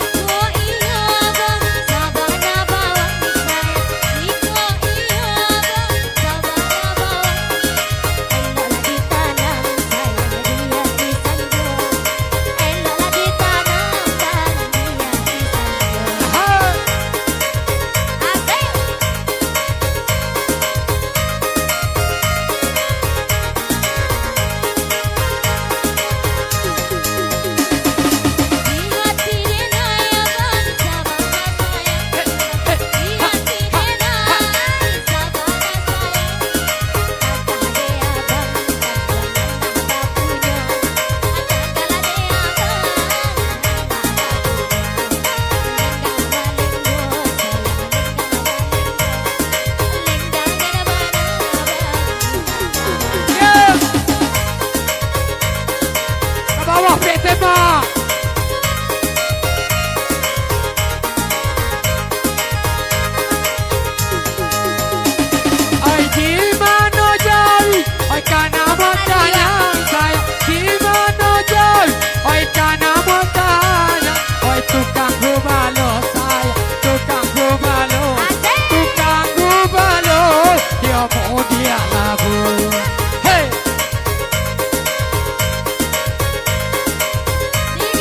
Iko iya bang, sabana bawang saya. Iko iya bang, sabana bawang. Eloklah ditanam sayang dia disanjung. Eloklah ditanam sayang dia disanjung. Hai. Asik. Di hati dena ya bang, sabana sayang. Di hati dena sabana Yeah. Ke bawah PT Ma. Ai di mana jauh, ai kana matayang saya. Di mana jauh, ai kana matayang. Ai tukang gubalo saya, tukang gubalo, tukang gubalo. Dia mau dia labu. Hey. Di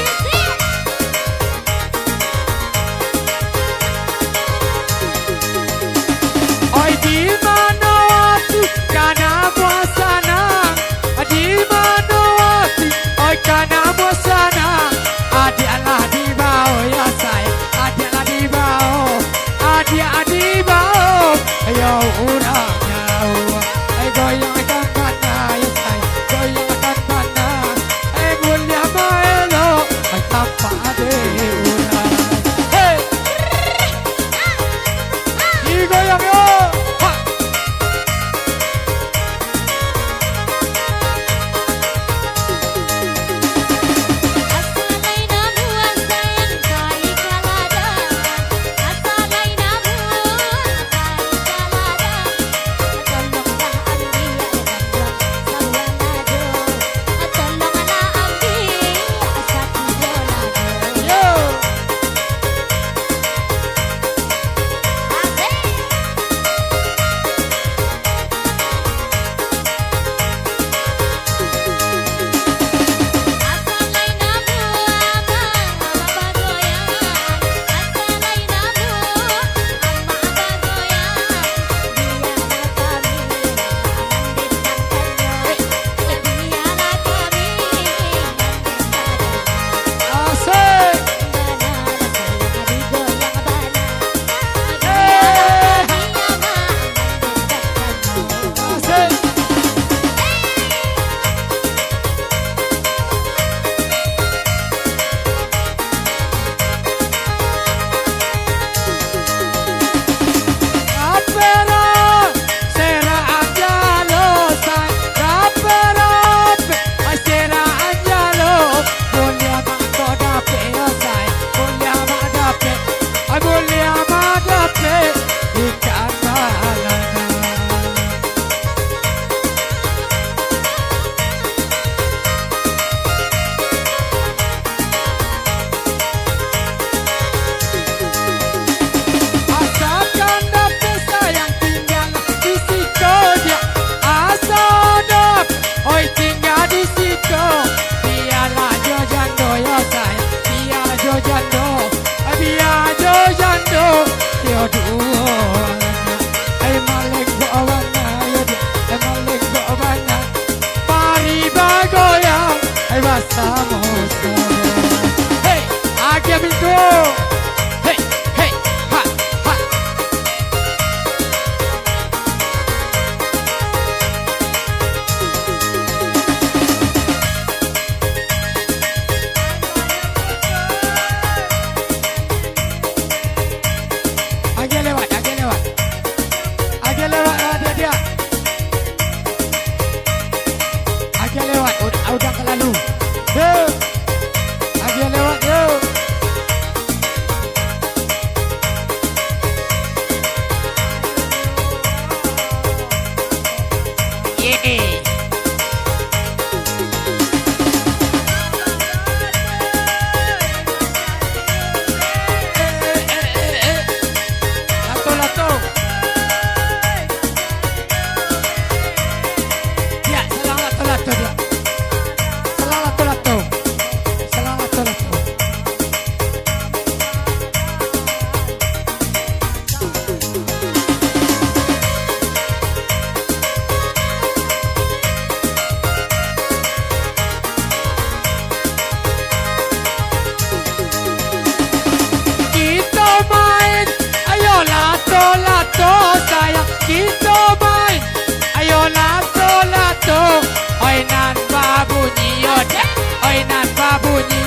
dia. Oi nan babunyi,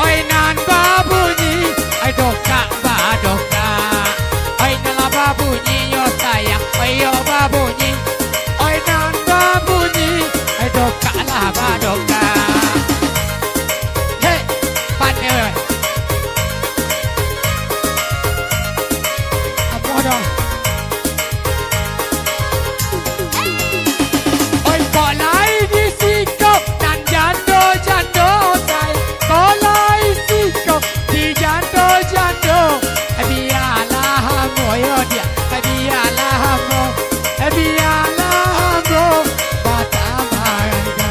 oi nan babunyi, oi doka badoka. Oi nala babunyi yo sayang, oi yo babunyi, oi nan babunyi, oi doka lah badoka. Hey, partner. Apa dah? Oi kolai di siko dan jando jando say. Kolai siko di jando jando. Biarlah hamo yo dia. Biarlah hamo. Biarlah hamo. Batamanga.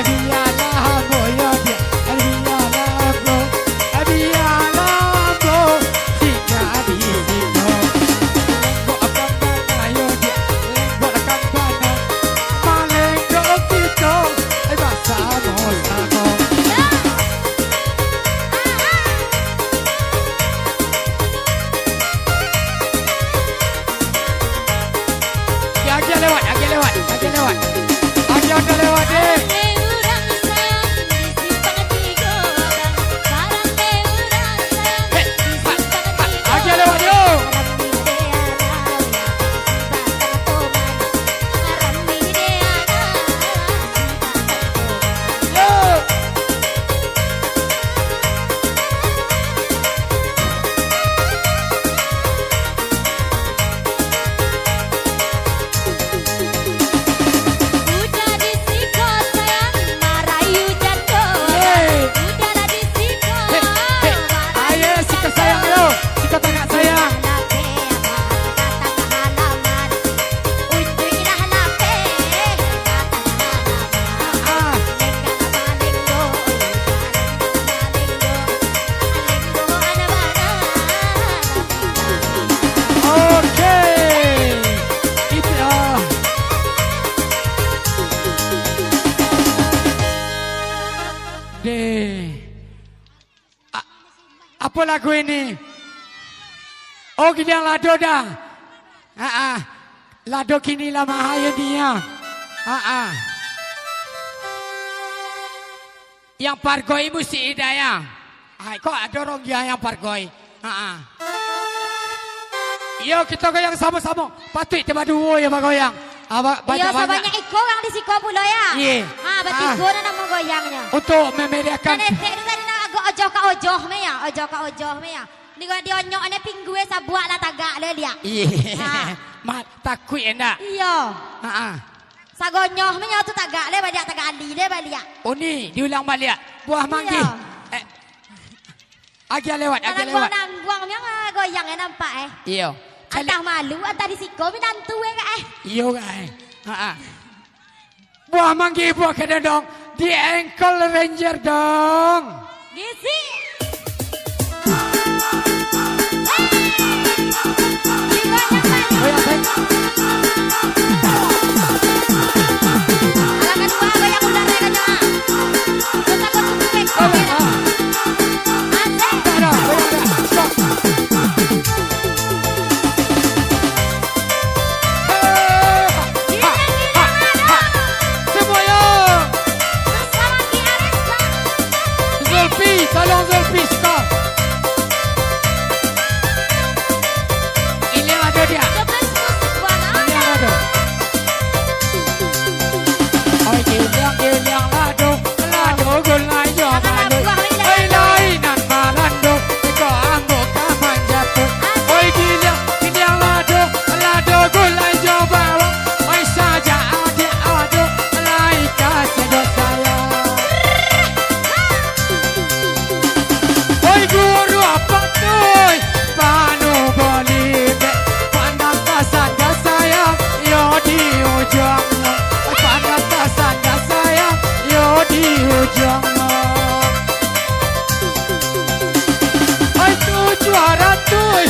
Biarlah hamo yo dia. Biarlah hamo. Biarlah hamo. Tinggal di siko. Lenggo akan mana yo dia. Lenggo akan mana. Malenggo kita. Bersama-sama. Agi lewat, agi lewat, agi lewat. Agi udah lewat deh. Orang sayang disimpan di gudang, barang orang sayang disimpan di gudang. Agi lewat yo. Yo. Udah disiko sayang, marayu jando. Hey. Udah disiko, Hey, ayo sika sayang yo. Sika tengah sayang. Ah. Oke. Itu deh. Apa lagu ini? Oh, Gilang Lado dah. Lado kini lah mahaya dia. Yang pargoi mesti Hidayah. Kok ada orang dia yang pargoi? Yo kita goyang sama-sama. Patut tiba dua ya goyang. Iya, Banyak-banyak. sebanyak iko yang disiko pula ya. Iya. Bertiga na nama goyangnya. Untuk memeriahkan. Kan itu tadi nak agak ojoh ka ojoh me ya, ojoh ka ojoh me ya. Ni gua dionyok ane pinggue sabuak lah tagak le dia. Iya. Mat takut enak. Iya. Sagonyoh me ya tu tagak le balik tagak ali le balik. Oh ni diulang balik. Buah manggi. Iya. Agi lewat, agi Anak lewat. nangguang yang goyang nampak Iya. Antah malu, antah disiko mi nantu Iya kan. Buah manggi, buah kedendong. Di Ankle Ranger dong. Gisi. Goyang sayang. Alangan dua goyang udara ya kanya. Kita kau tunggu beko. Asik. Ada, goyang dah. Stop. Semuanya. Bersama Ki Arista. Zulfi, tolong Zulfi stop. Ini ada dia. The best musik buat Ini anda. ada. Oi gilang lado, lado gulai jo malu. Oi lainan malando, ko ambo ka manjaput. Oi gilang lado, lado gulai jo bawa. Oi saja ada, lai kasih saya. Oi guru apa tuh? Panu boleh pandang kasanda saya, yo di ujungnya. Pandang kasanda saya, yo di ujungnya. Oi juara tuh,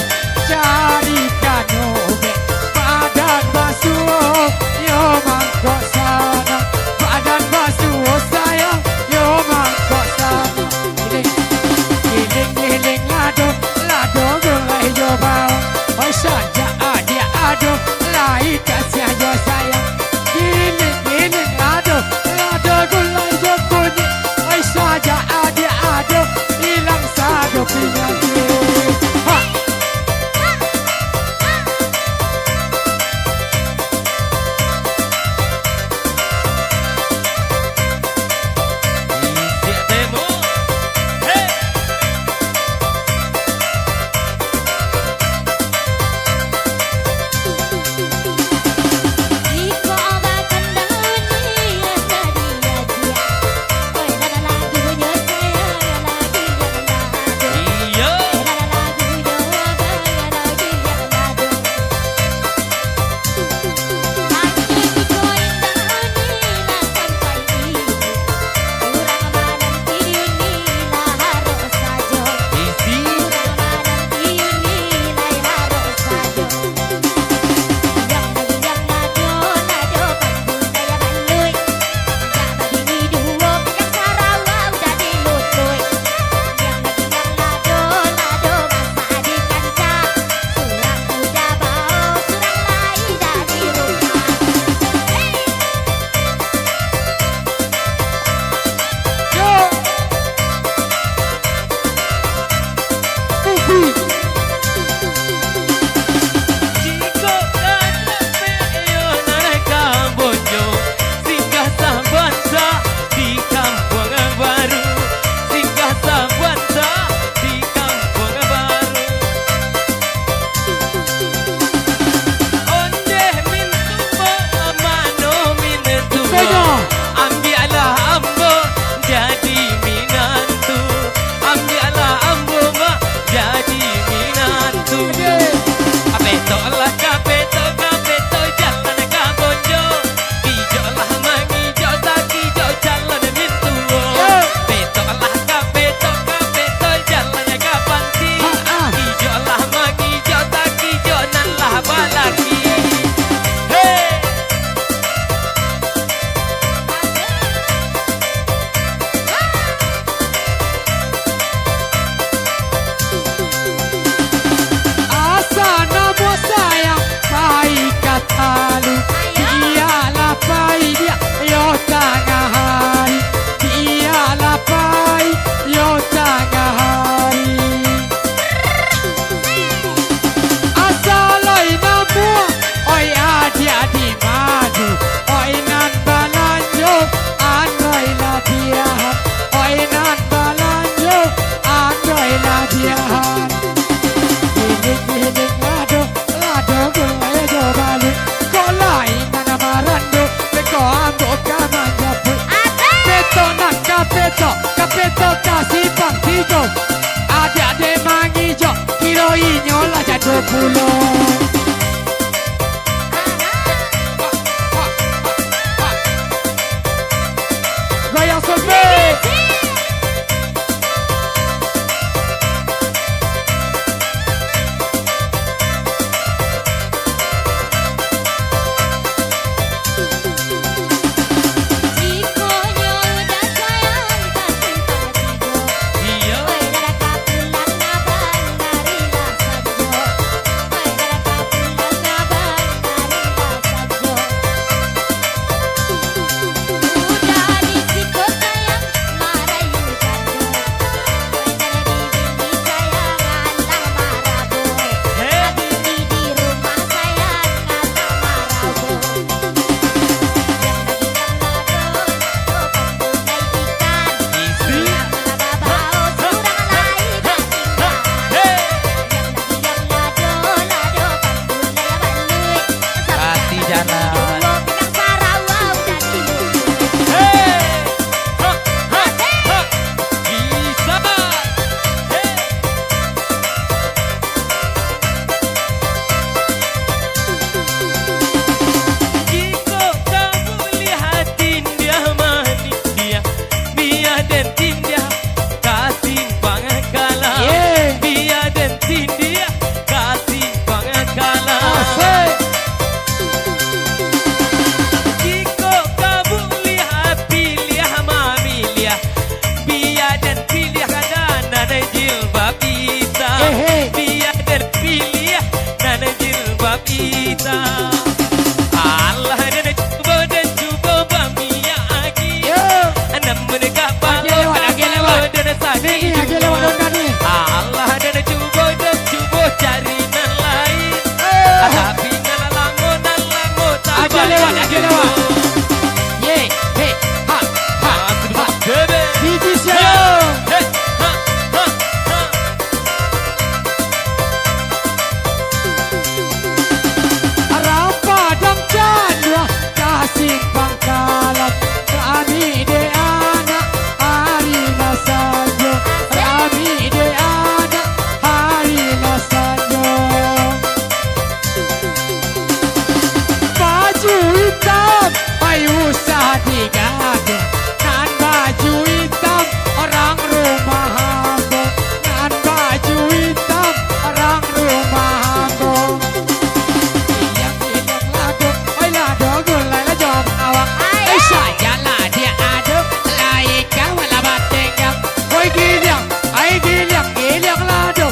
carikan obe. Badan basuh, yo mangkok sana. Badan basuh saya, yo mangkok sana. Giling lado, lado gulai jo bawa. Oi saja ada, lai kasih jo sayang. Giling lado, lado gulai jo kunyit. simpang tiga. Adik-adik mangijo, kilo inyo lah jatuh pulau. Goyang sobek. Allah dan cuba bamia agi. Namun kapal dan sadi. Allah dan cuba cari nan lain. Tapi nan lango tak Aja lewat. Ye, he, ha, ha, ha. Biji siapa? Simpang kalat kami de anak hari nasajo kami de anak hari nasajo baju hitam ayu usah digado nan baju hitam orang rumah aku nan baju hitam orang rumah aku yang lado oi lado gulai awak sajalah dia aduk lain kawan lah batengang oi giliang lado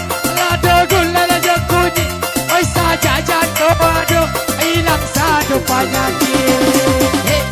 gula aja kunyi oi saja jatuh aduk hilang satu penyakit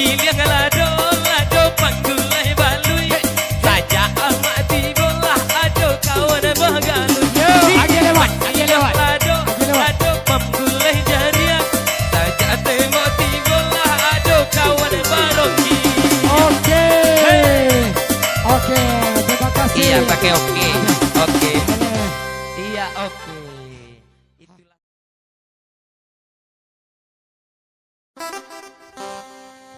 Giliang lado lado panggulai balui Saja amat tibolah ado kawan bagalui Lagi lewat. Lado lado panggulai jariak Saja temo tibolah ado kawan baroki Oke. Oke, terima kasih. Iya pakai oke Oke Boleh. Iya oke Itulah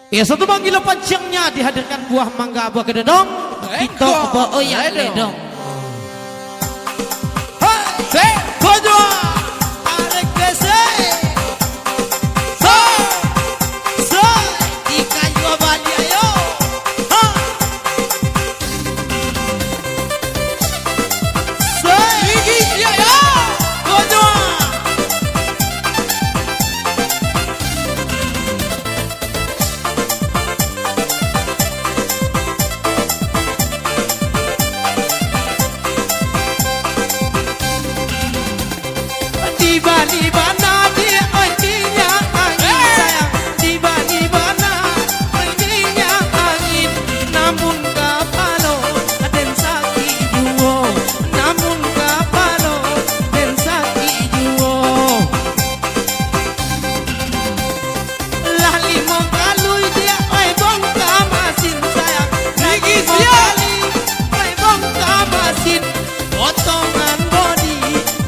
Ya satu manggil panjangnya dihadirkan buah mangga buah kededong. Kita bawa yang ledong. Hei, kodoa, tarik bese. So, di kayu bali ayo. Ha. So, gigi dia ya. Kodoa. Tiba-tiba dia artinya angin sayang. Tiba-tiba artinya angin. Namun kapalo dan sakit juo. Namun kapalo dan sakit juo. Lali mongkalui dia oi bongka masin sayang. Lagi siali oi bongka masin. Potongan body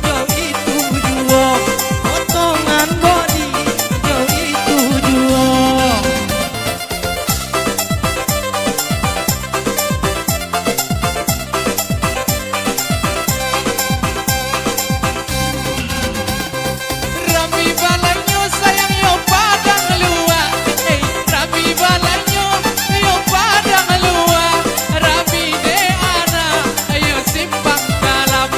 jauh itu juo. Potongan body jauh itu juo. Rami balanyo sayang yo padang lua Rami balanyo yo padang lua Rami de ana yo simpang kalam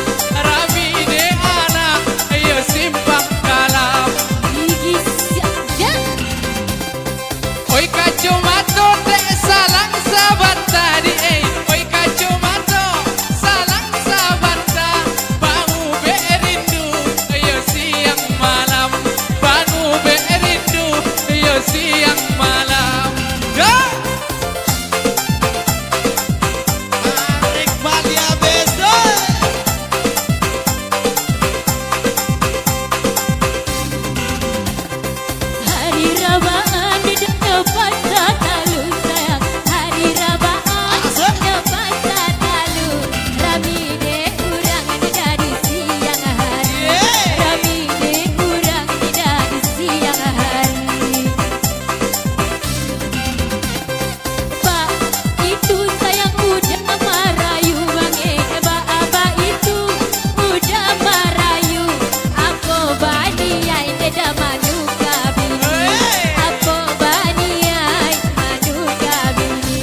Rami de ana yo simpang kalam Gigi saja. Oi kacumato te salang sabanta di Oi kacumato salang sabanta Bangu berindu yo siang malam Bangu berindu yo siang malam Tarik bali abeso. Hari rabaan di depan satalu sayang. Hari rabaan di depan satalu. Rami de urang di dari siang hari. Rami de urang di dari siang hari. Pak itu sayang udah marayu bange. Ba itu udah marayu. Aku baniai beda manuka bini. Aku baniai manuka bini.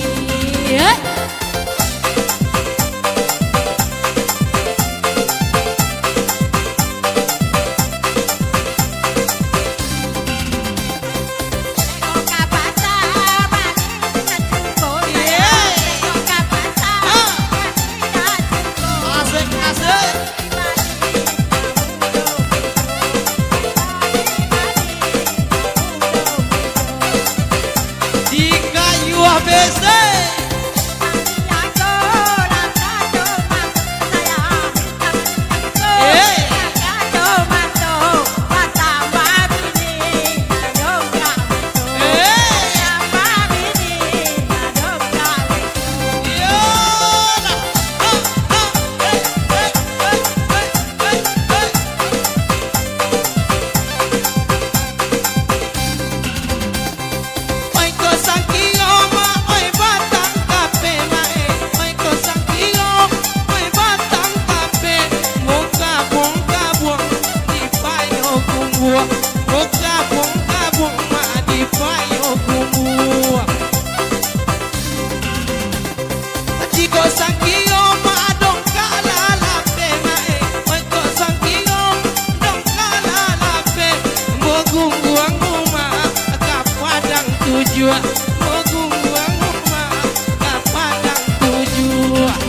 Asik asik. Di kayu abese. Oi ko sangkio ma oi batang kape mae. Oi ko sangkio oi batang kape. Moka bongka buang di payo kumbuah. Moka bongka buang ma di payo kumbuah. Jiko sangkio ma dong kala lape mae. Oi ko sangkio dong kala lape. Mogung buang rumah ka padang tujuan. Mogung buang rumah ka padang tujuan.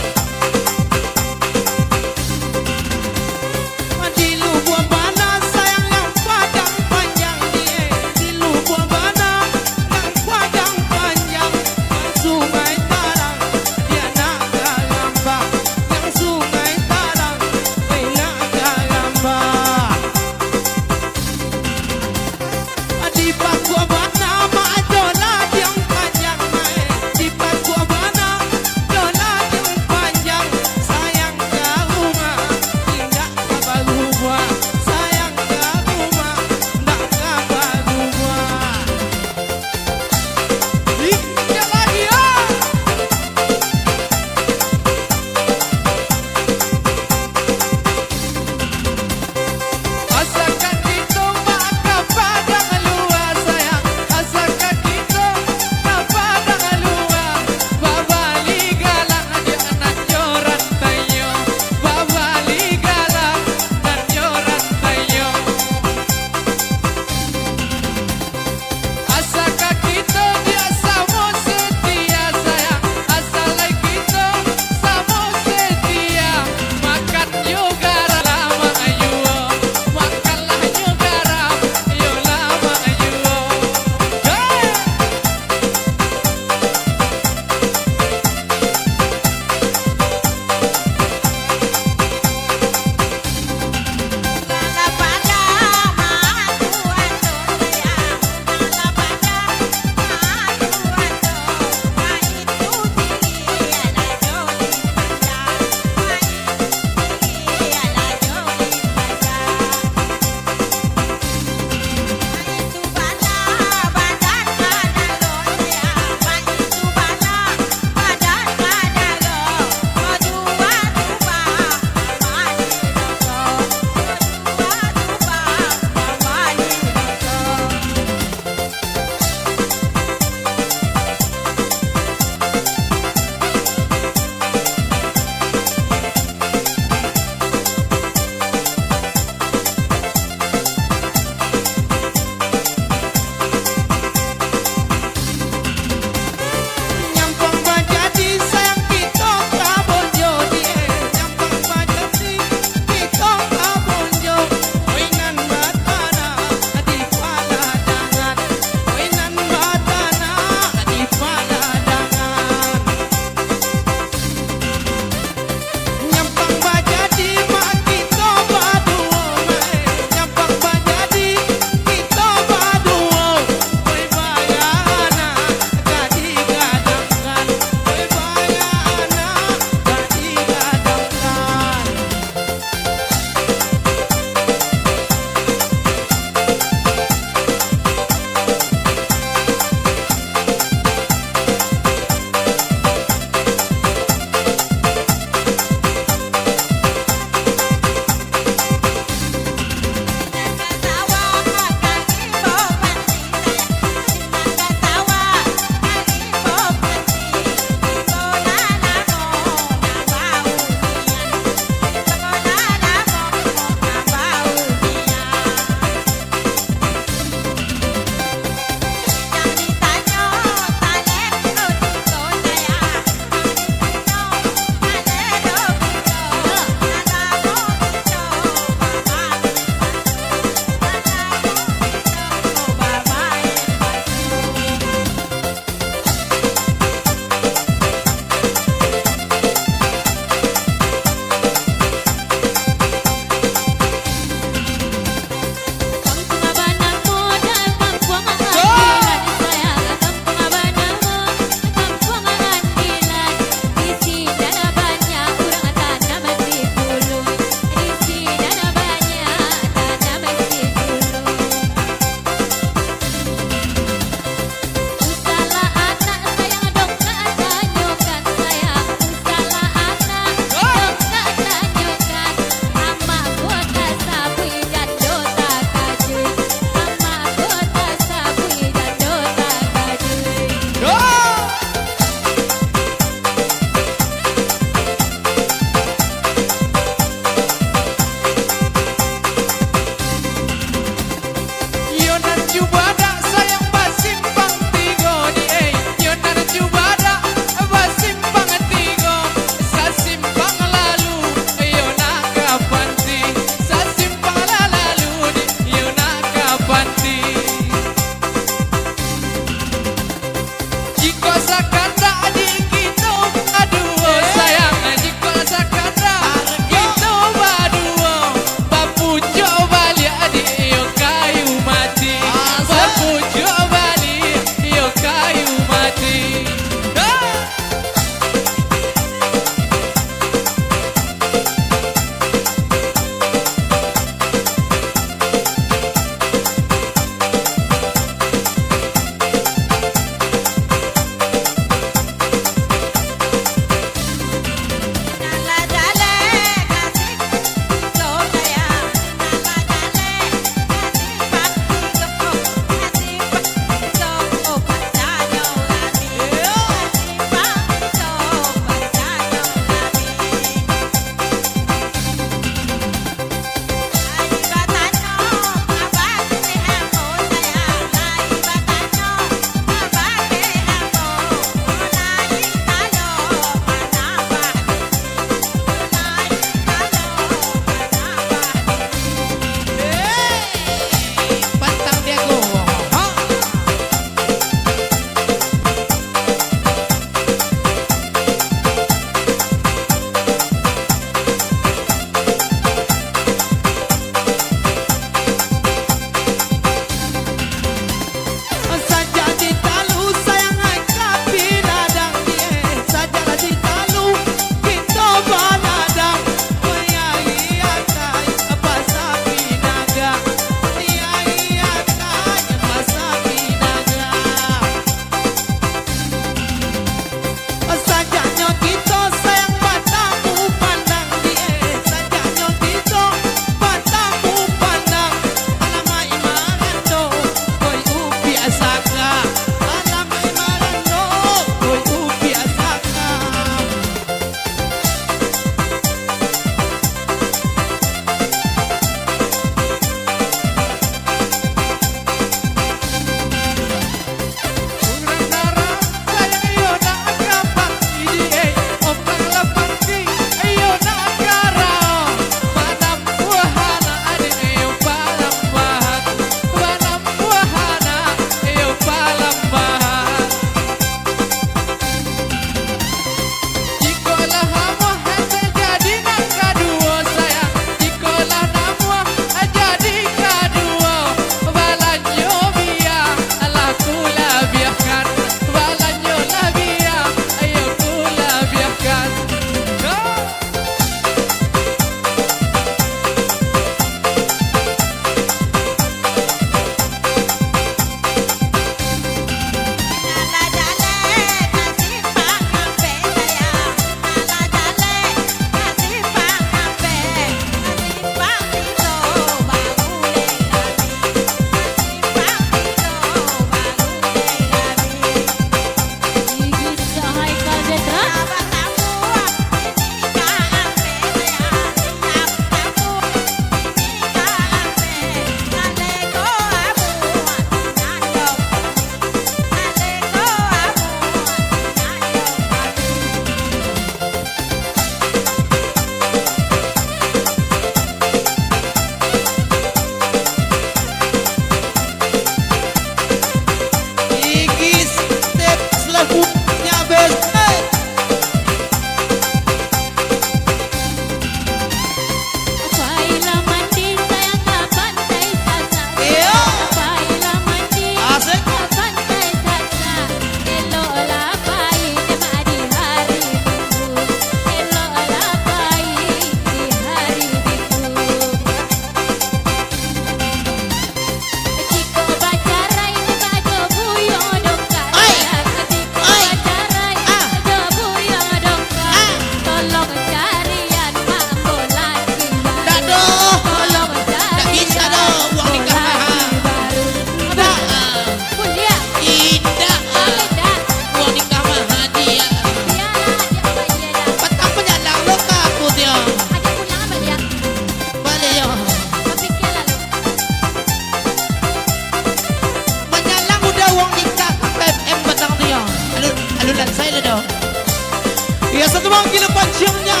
memanggil pancingnya.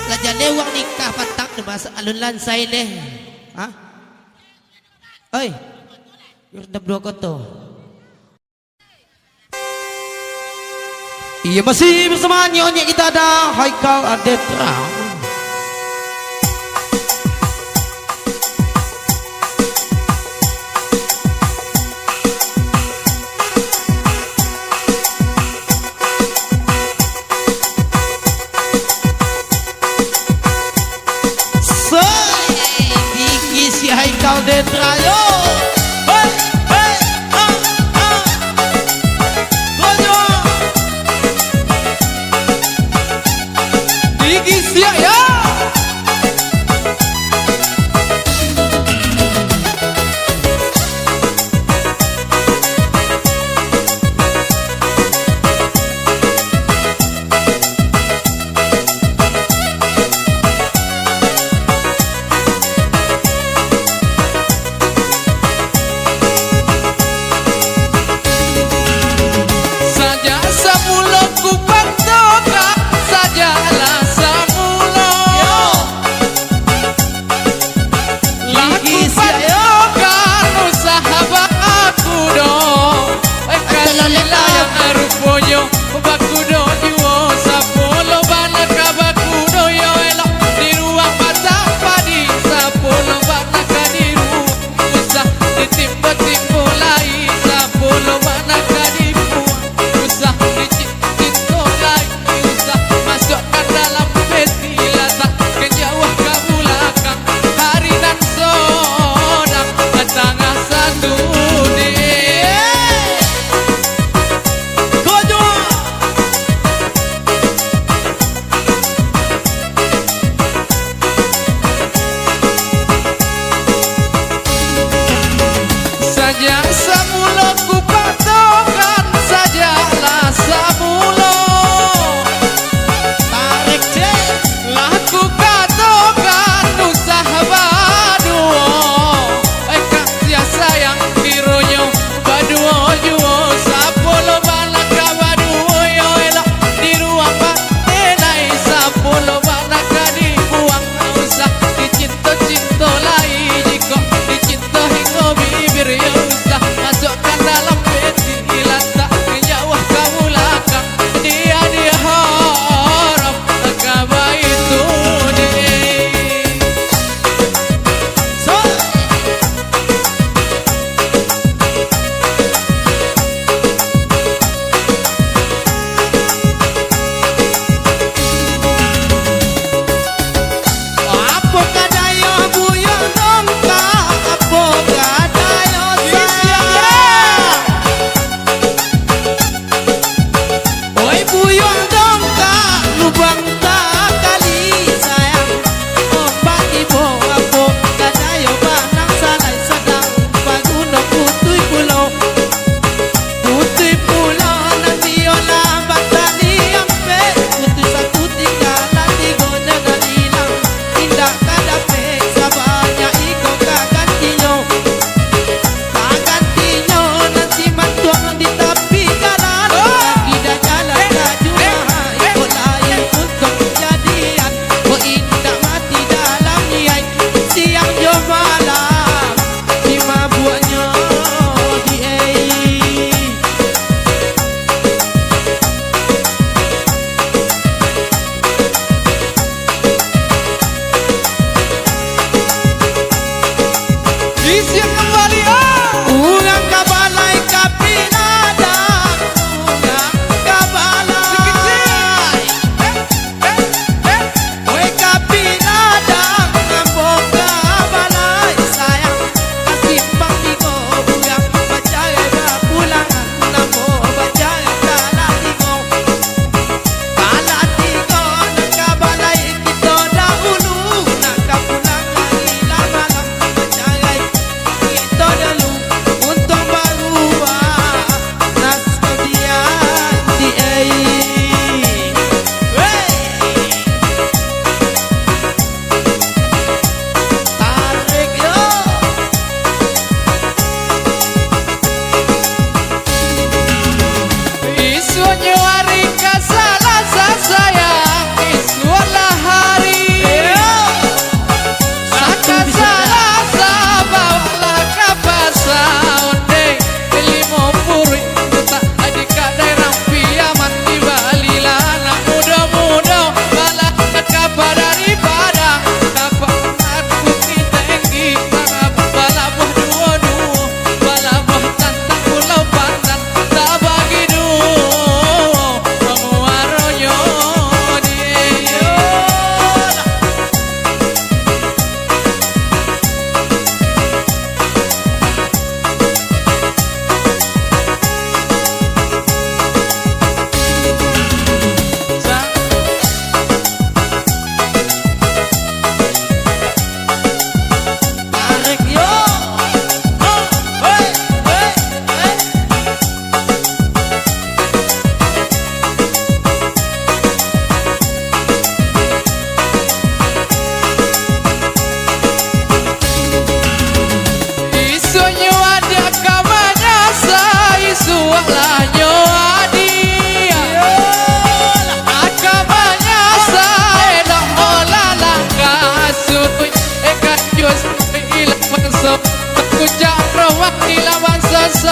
Lajan lewang nikah patak na masa alun lansay ne. Ha? Oi. Yurda bro ko to. Iya masih bersama Nyonya kita ada Haikal Adetra. Diki si Haikal Adetra yo.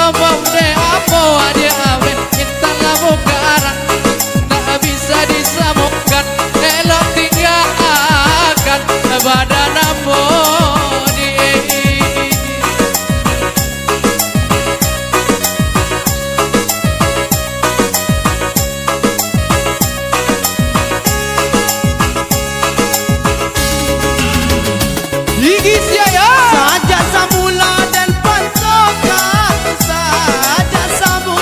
sebab de apa dia awen intan lamu garang tak bisa disambungkan elok tinggalkan badan amoni. Gigi siaya saja samula dan pantokan saja samula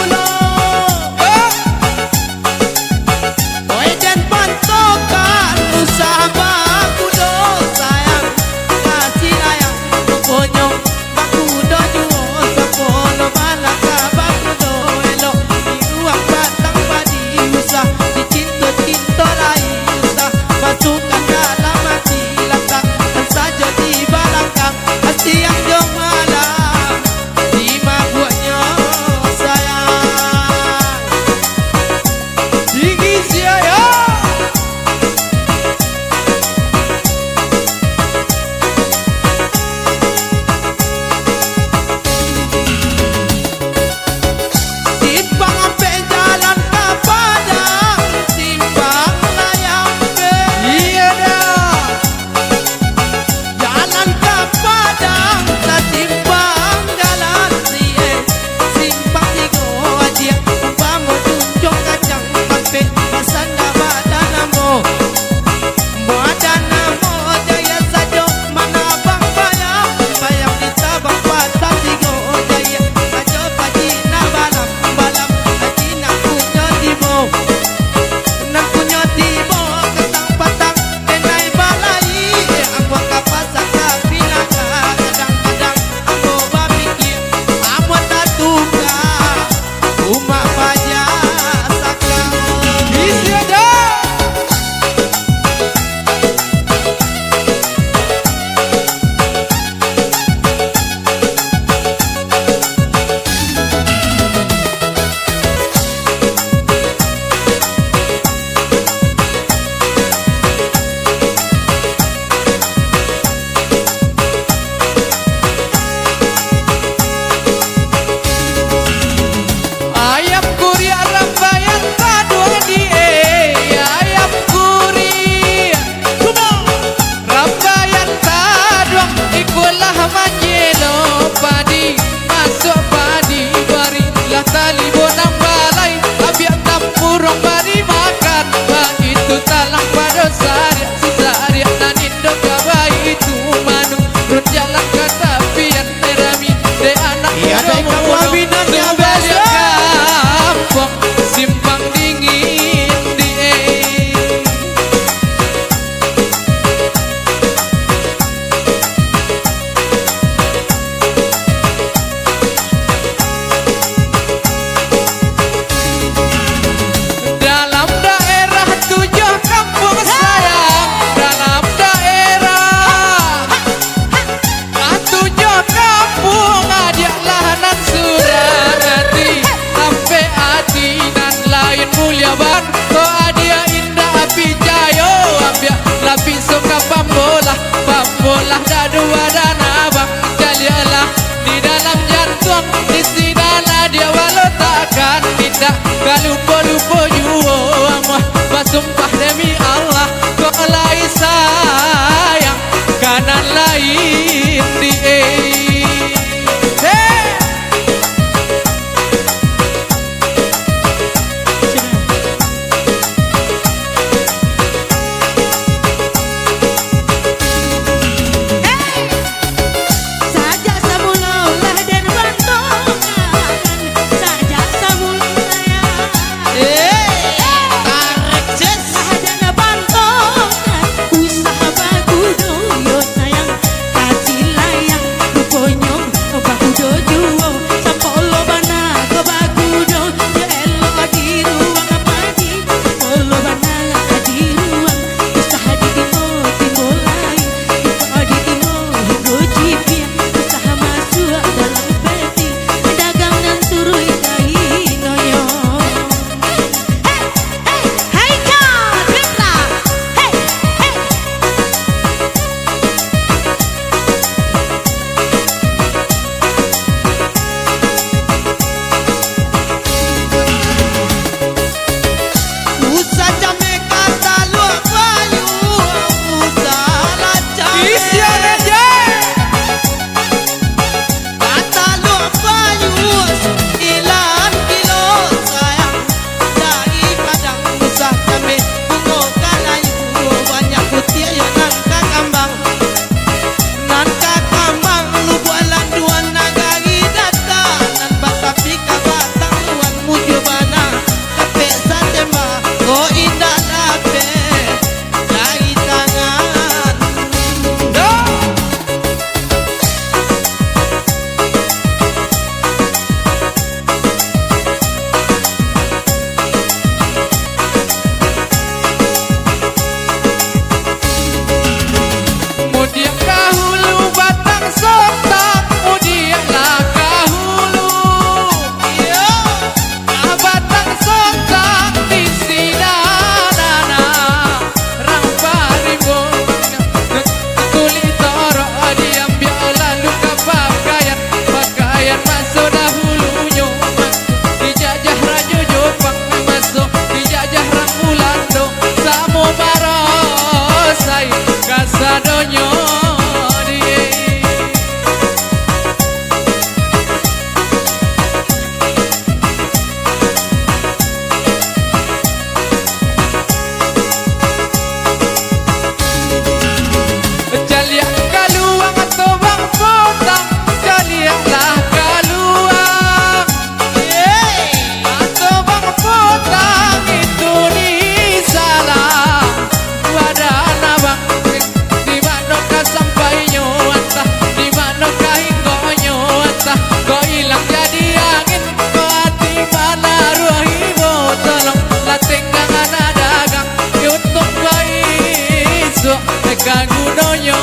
kanggo doyo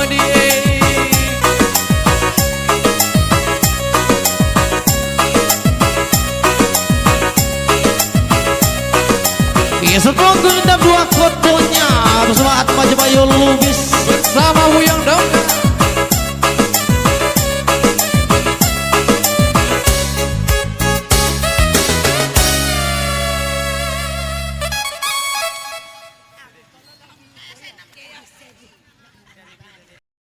die. Setelah gendam dua fotonya bersama Atma Jebayo Lubis bersama Buya